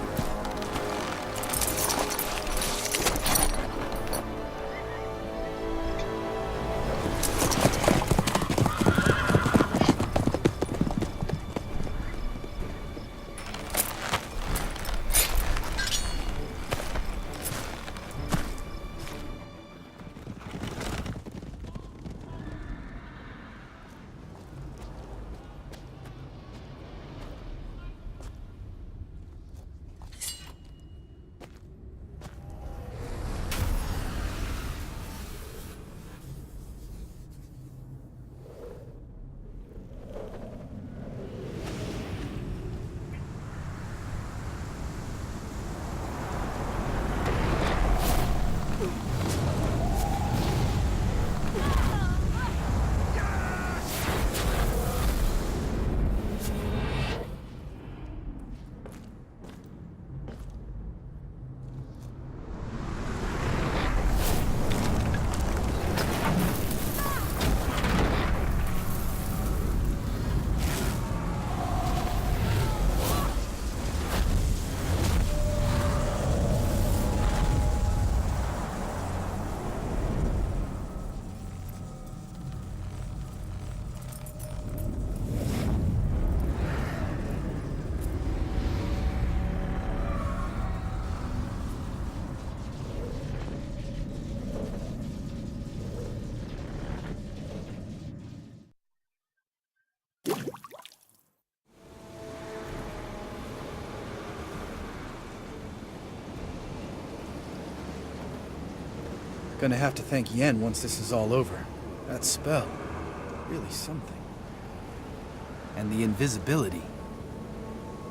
Gonna have to thank Yen once this is all over. That spell, really something. And the invisibility.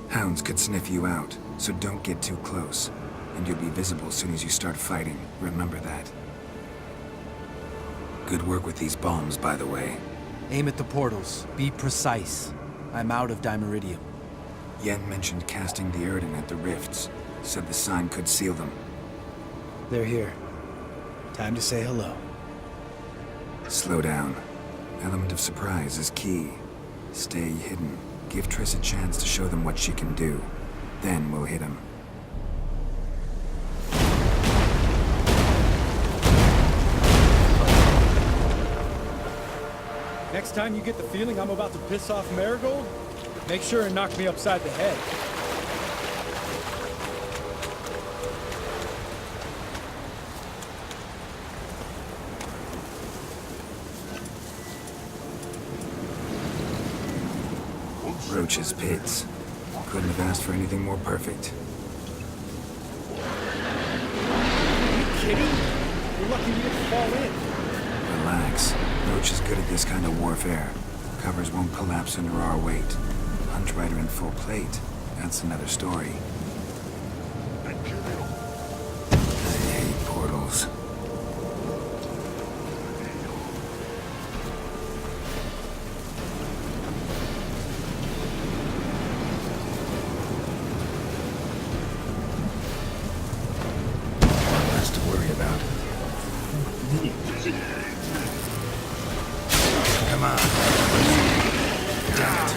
Hounds could sniff you out, so don't get too close. And you'll be visible as soon as you start fighting. Remember that. Good work with these bombs, by the way. Aim at the portals. Be precise. I'm out of Dimeridium. Yen mentioned casting the Erden at the rifts. Said the sign could seal them. They're here. Time to say hello. Slow down. Element of surprise is key. Stay hidden. Give Triss a chance to show them what she can do. Then we'll hit him. Next time you get the feeling I'm about to piss off Marigold, make sure and knock me upside the head. Roach's pits. Couldn't have asked for anything more perfect. Are you kidding? You're lucky we didn't fall in. Relax. Roach is good at this kind of warfare. Covers won't collapse under our weight. Hunt Rider in full plate. That's another story. I hate portals. Come on. Damn it.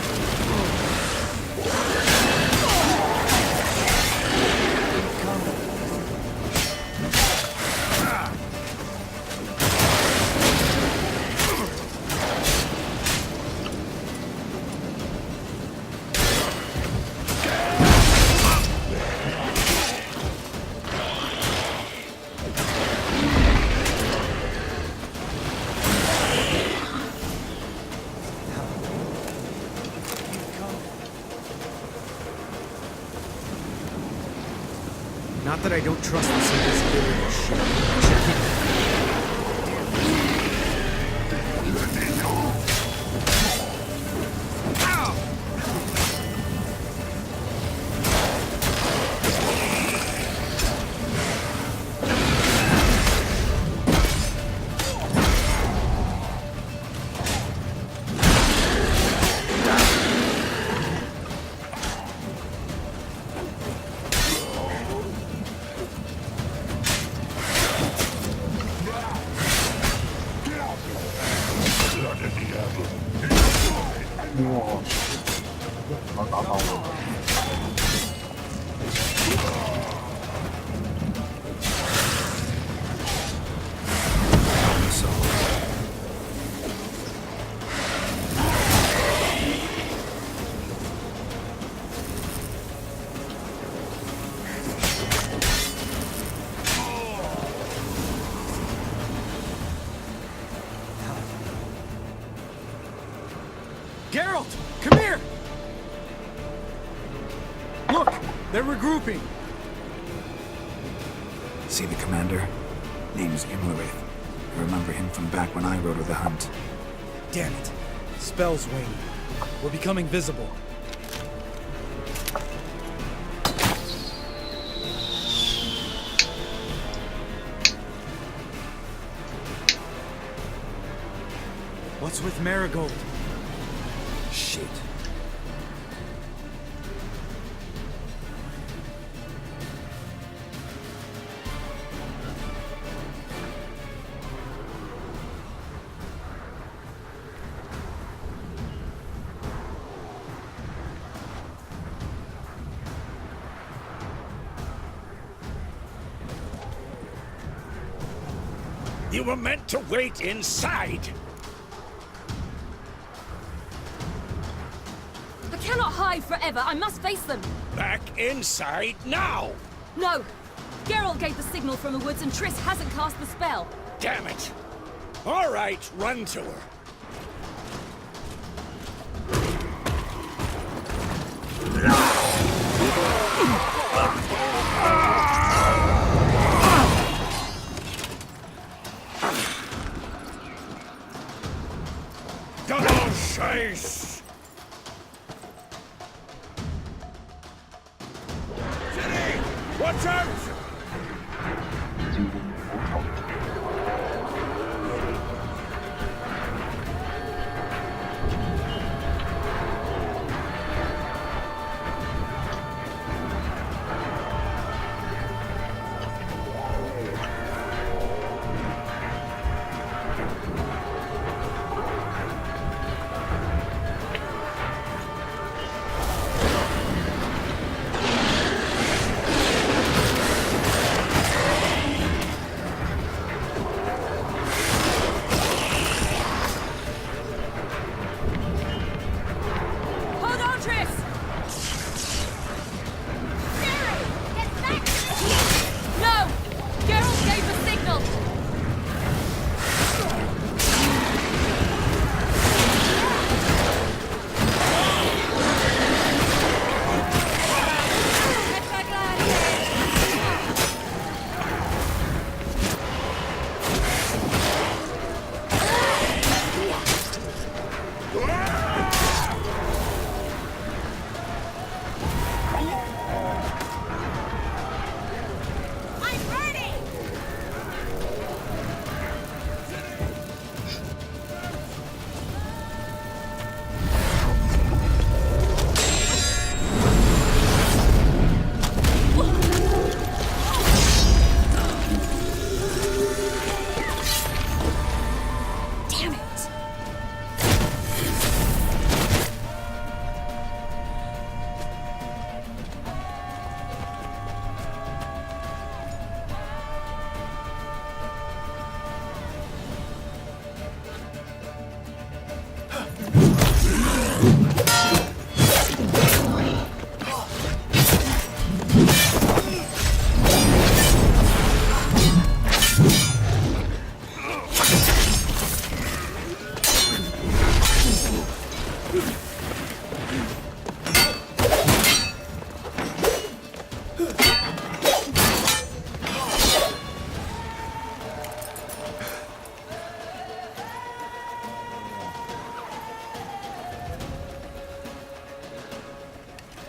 Not that I don't trust this invisibility shit. Geralt, come here! Look, they're regrouping. See the commander? Name's Imlerith. I remember him from back when I rode with the Hunt. Damn it. Spell's waning. We're becoming visible. What's with Marigold? Shit. You were meant to wait inside. I cannot hide forever. I must face them. Back inside now. No. Geralt gave the signal from the woods and Triss hasn't cast the spell. Damn it. All right, run to her. Watch out! 照顧唔好頭。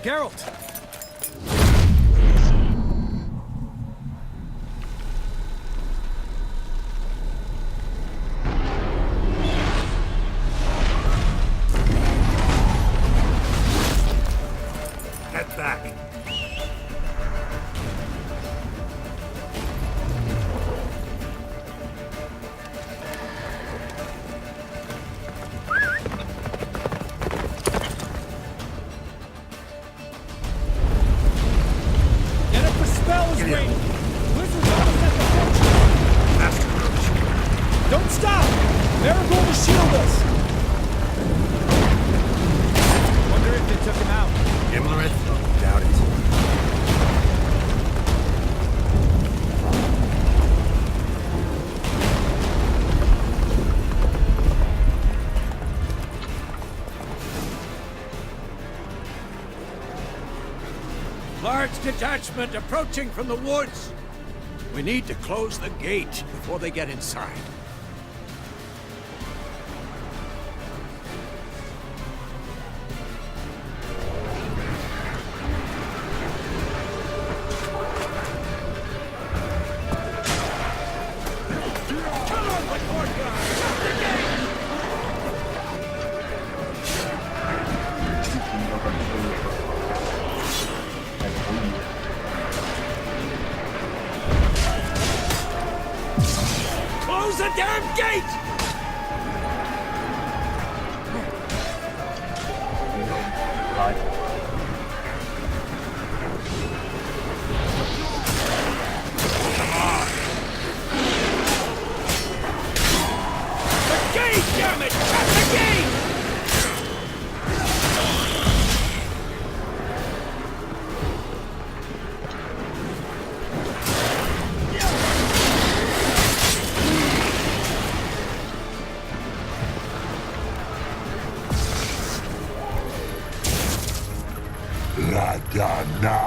Geralt! Head back. Don't stop! Marigold will shield us! Wonder if they took him out. Gimlerith? Doubt it. Large detachment approaching from the woods. We need to close the gate before they get inside. Close the damn gate! Come on! The gate, damn it! Shut the gate! Ladana!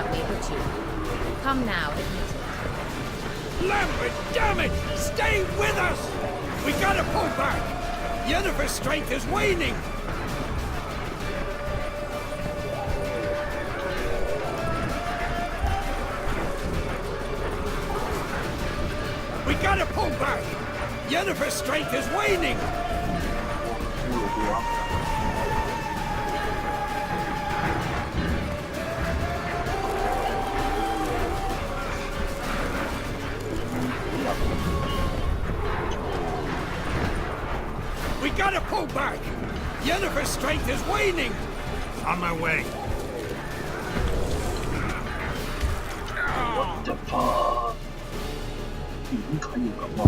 without me, would you? Come now, admit it. Lambert, damn it! Stay with us! We gotta pull back! Yennefer's strength is waning! We gotta pull back! Yennefer's strength is waning! We gotta pull back! Yennefer's strength is waning! On my way. What the fuck？ 點解要咁啊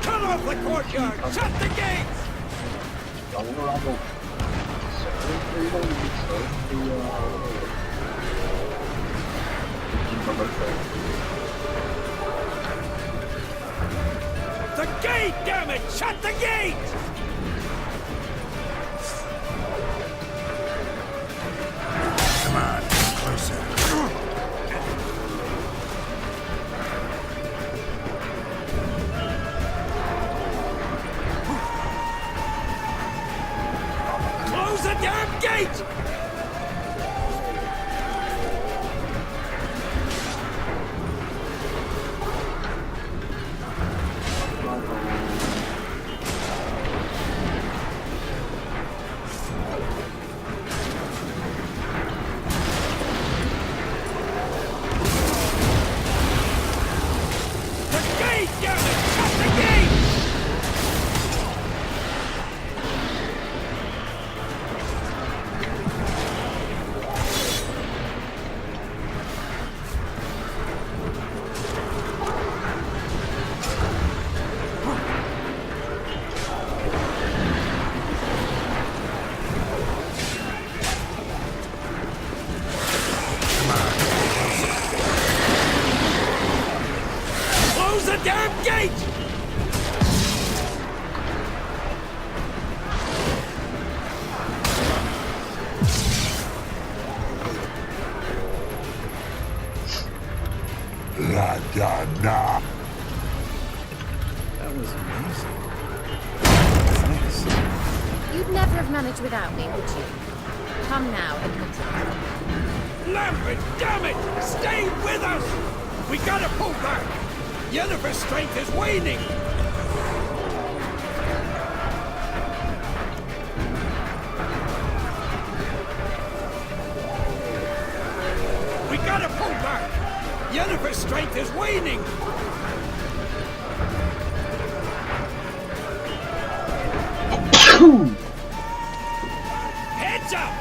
？Cut off the courtyard! Shut the gates! 有啦都想飛都要想飛啊！見咁樣飛。The gate, damn it! Shut the gate! Come on, closer. Close the damn gate! The gate, damn it! Shut the gate! Close the damn gate! La da da. That was amazing. You'd never have managed without me, would you? Come now, admit it. Lambert, damn it! Stay with us! We gotta pull back! Yennefer's strength is waning! We gotta pull back! Yennefer's strength is waning! Heads up!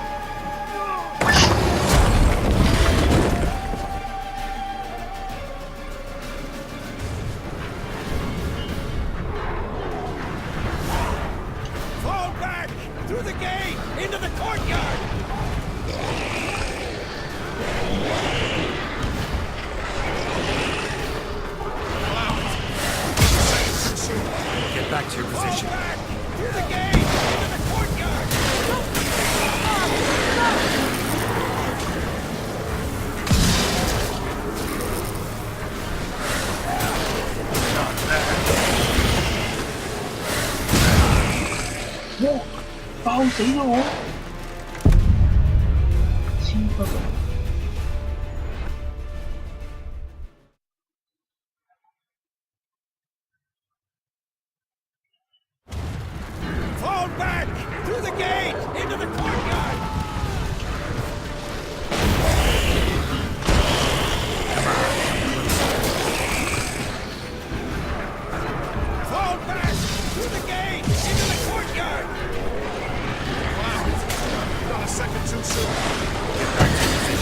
Fall back! Through the gate! Into the courtyard! Get back to your position. Fall back! Through the gate! Into the courtyard!哇！爆死咗我！黐不落。Fall back! Through the gate! Into the courtyard! Fall back! Through the gate! Into the courtyard! Not a second too soon. Get back to your position.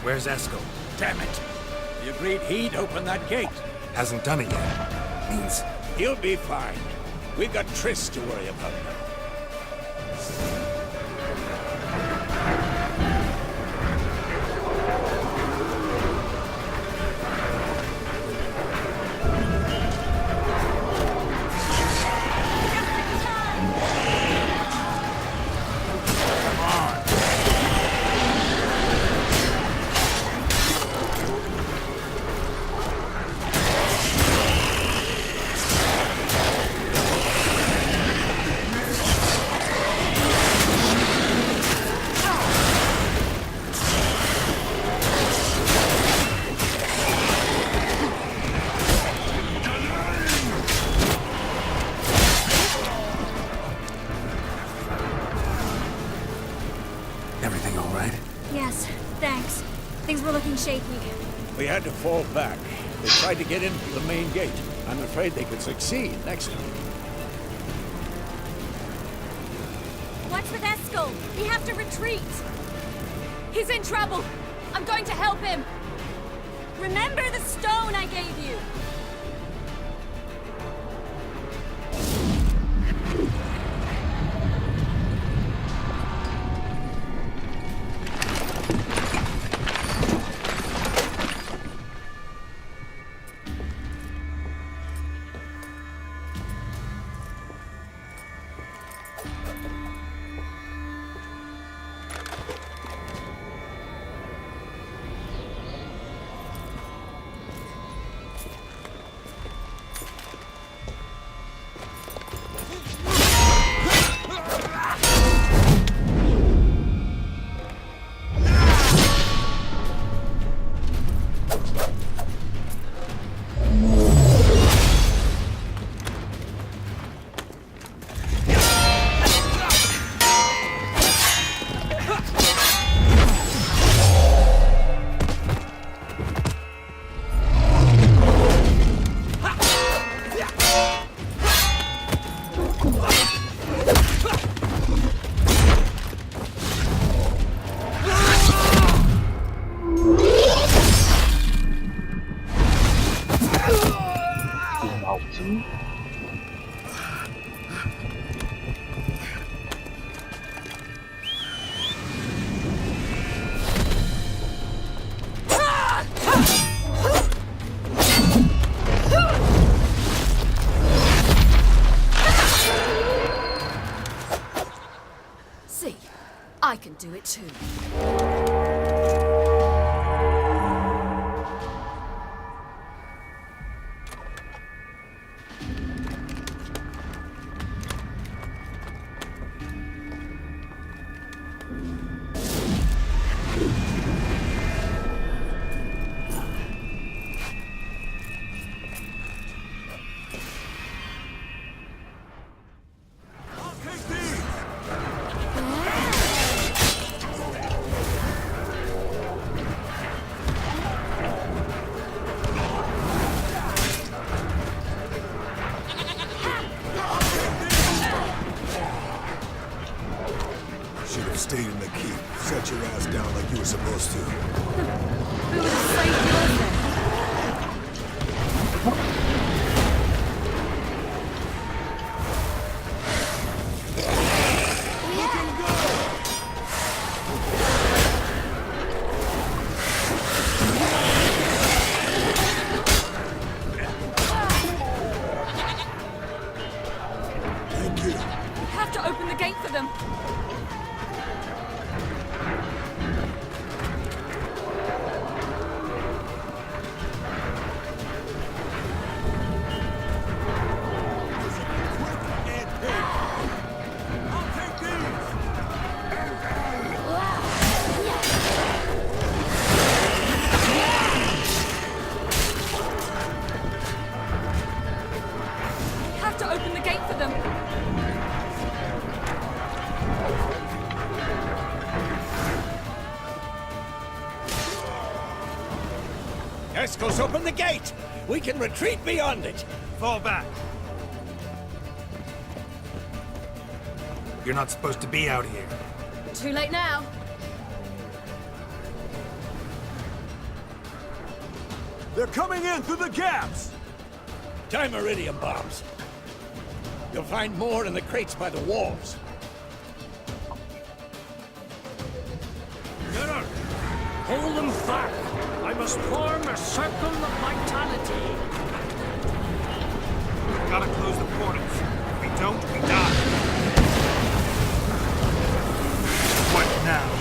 Where's Eskel? Damn it! He agreed he'd open that gate. Hasn't done it yet. Means... He'll be fine. We've got Triss to worry about now. Everything all right? Yes, thanks. Things were looking shaky. We had to fall back. They tried to get in through the main gate. I'm afraid they could succeed next time. What's with Eskel? We have to retreat. He's in trouble. I'm going to help him. Remember the stone I gave you? I can do it too. Stayed in the keep. Set your ass down like you were supposed to. Who would have saved you then? Thank you. We have to open the gate for them. Open the gate for them. Eskel's open the gate! We can retreat beyond it! Fall back. You're not supposed to be out here. Too late now. They're coming in through the gaps! Dimeridium bombs. You'll find more in the crates by the walls. Gunner, hold them back. I must form a circle of vitality. We've got to close the portals. If we don't, we die. What now?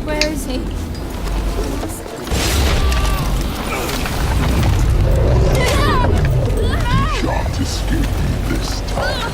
Where is he? Can't escape this time.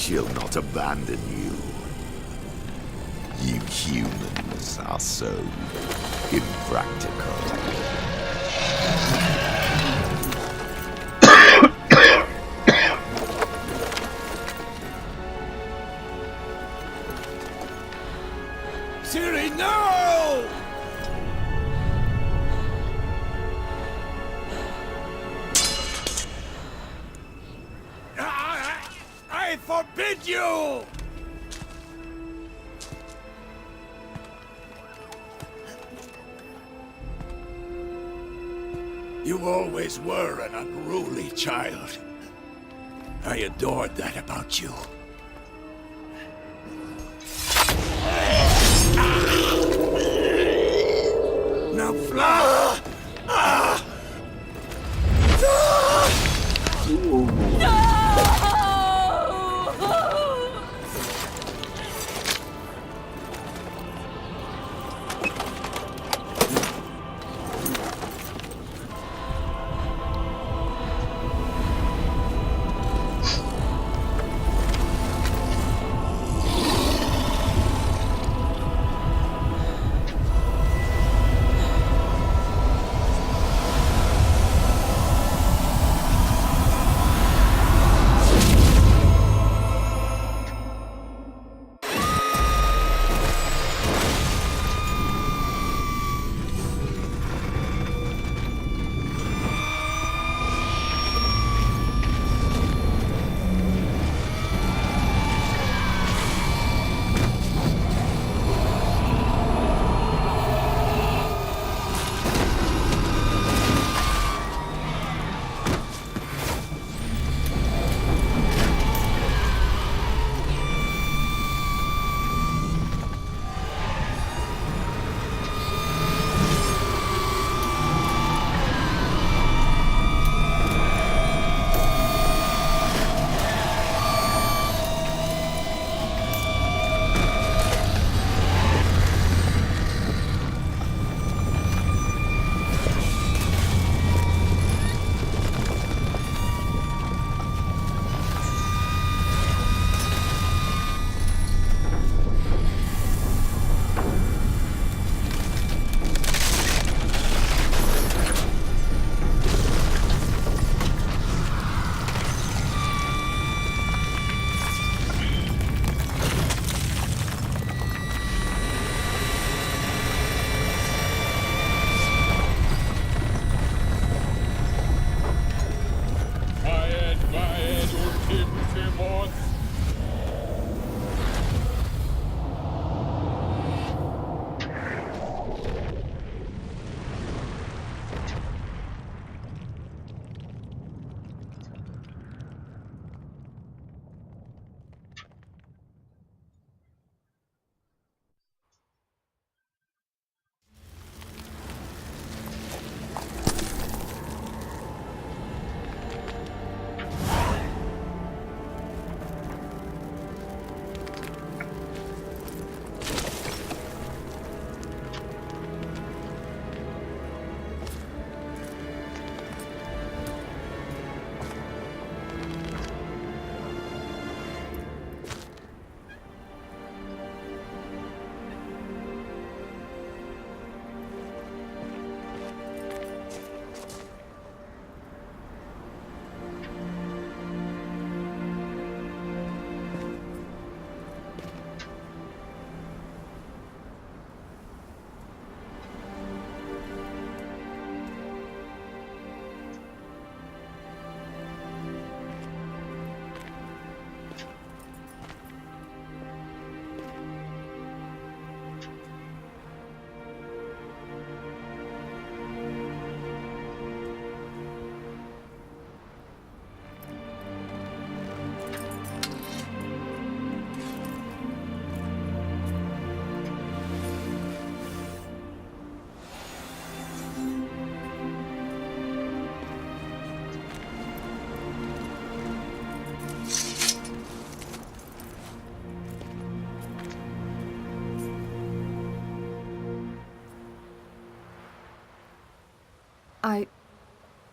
She'll not abandon you. You humans are so impractical. Siri, no! I forbid you! You always were an unruly child. I adored that about you. Now fly!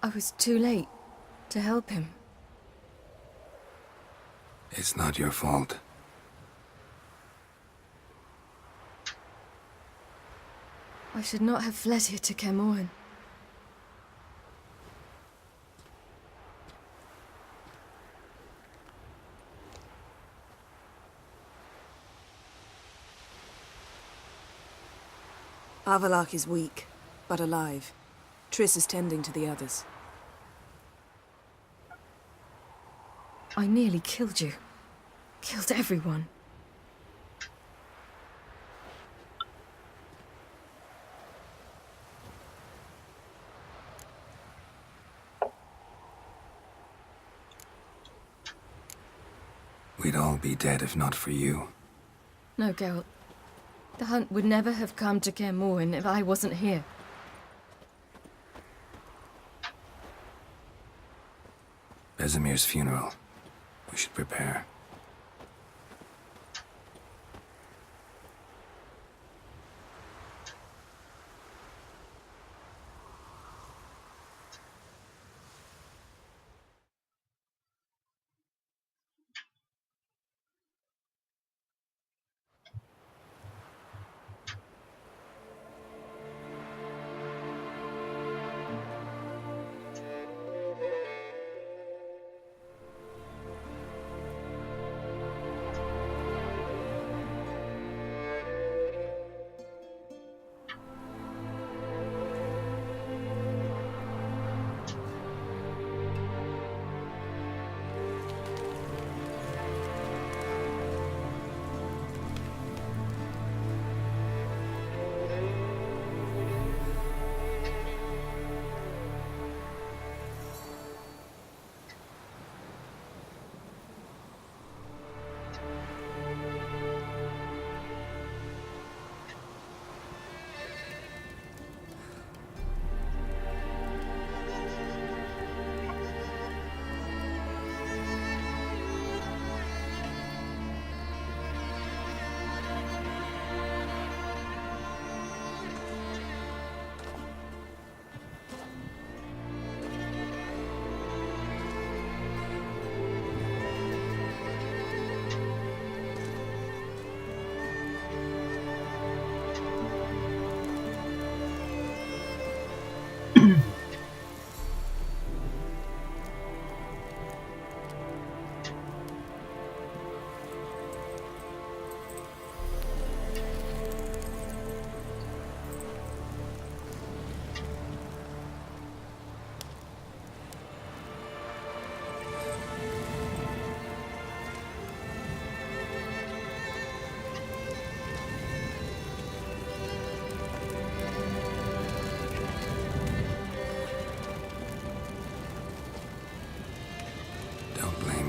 I was too late to help him. It's not your fault. I should not have fled here to Kermoran. Avalak is weak, but alive. Triss is tending to the others. I nearly killed you. Killed everyone. We'd all be dead if not for you. No, Geralt. The hunt would never have come to Kermoran if I wasn't here. Vesemir's funeral. We should prepare.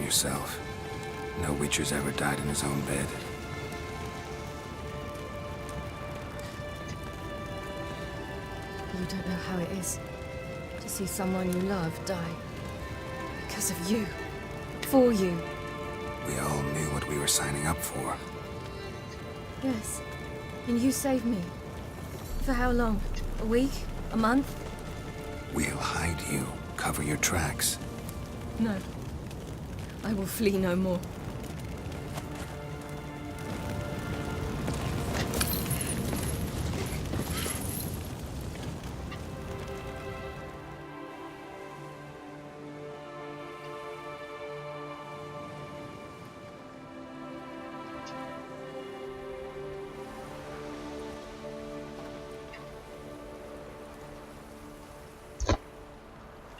Yourself. No Witcher's ever died in his own bed. You don't know how it is to see someone you love die. Because of you. For you. We all knew what we were signing up for. Yes. And you saved me. For how long? A week? A month? We'll hide you. Cover your tracks. No. I will flee no more.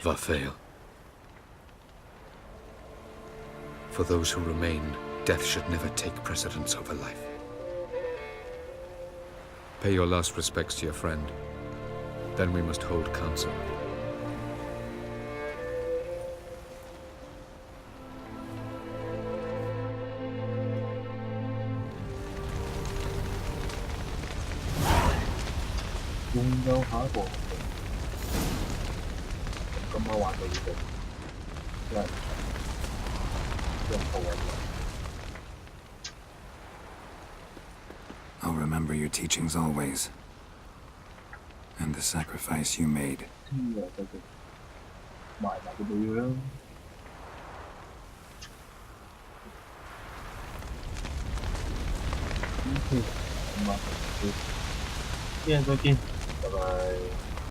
Varfail. For those who remain, death should never take precedence over life. Pay your last respects to your friend. Then we must hold council. I'll remember your teachings always. And the sacrifice you made. 好吧，今天再见，拜拜。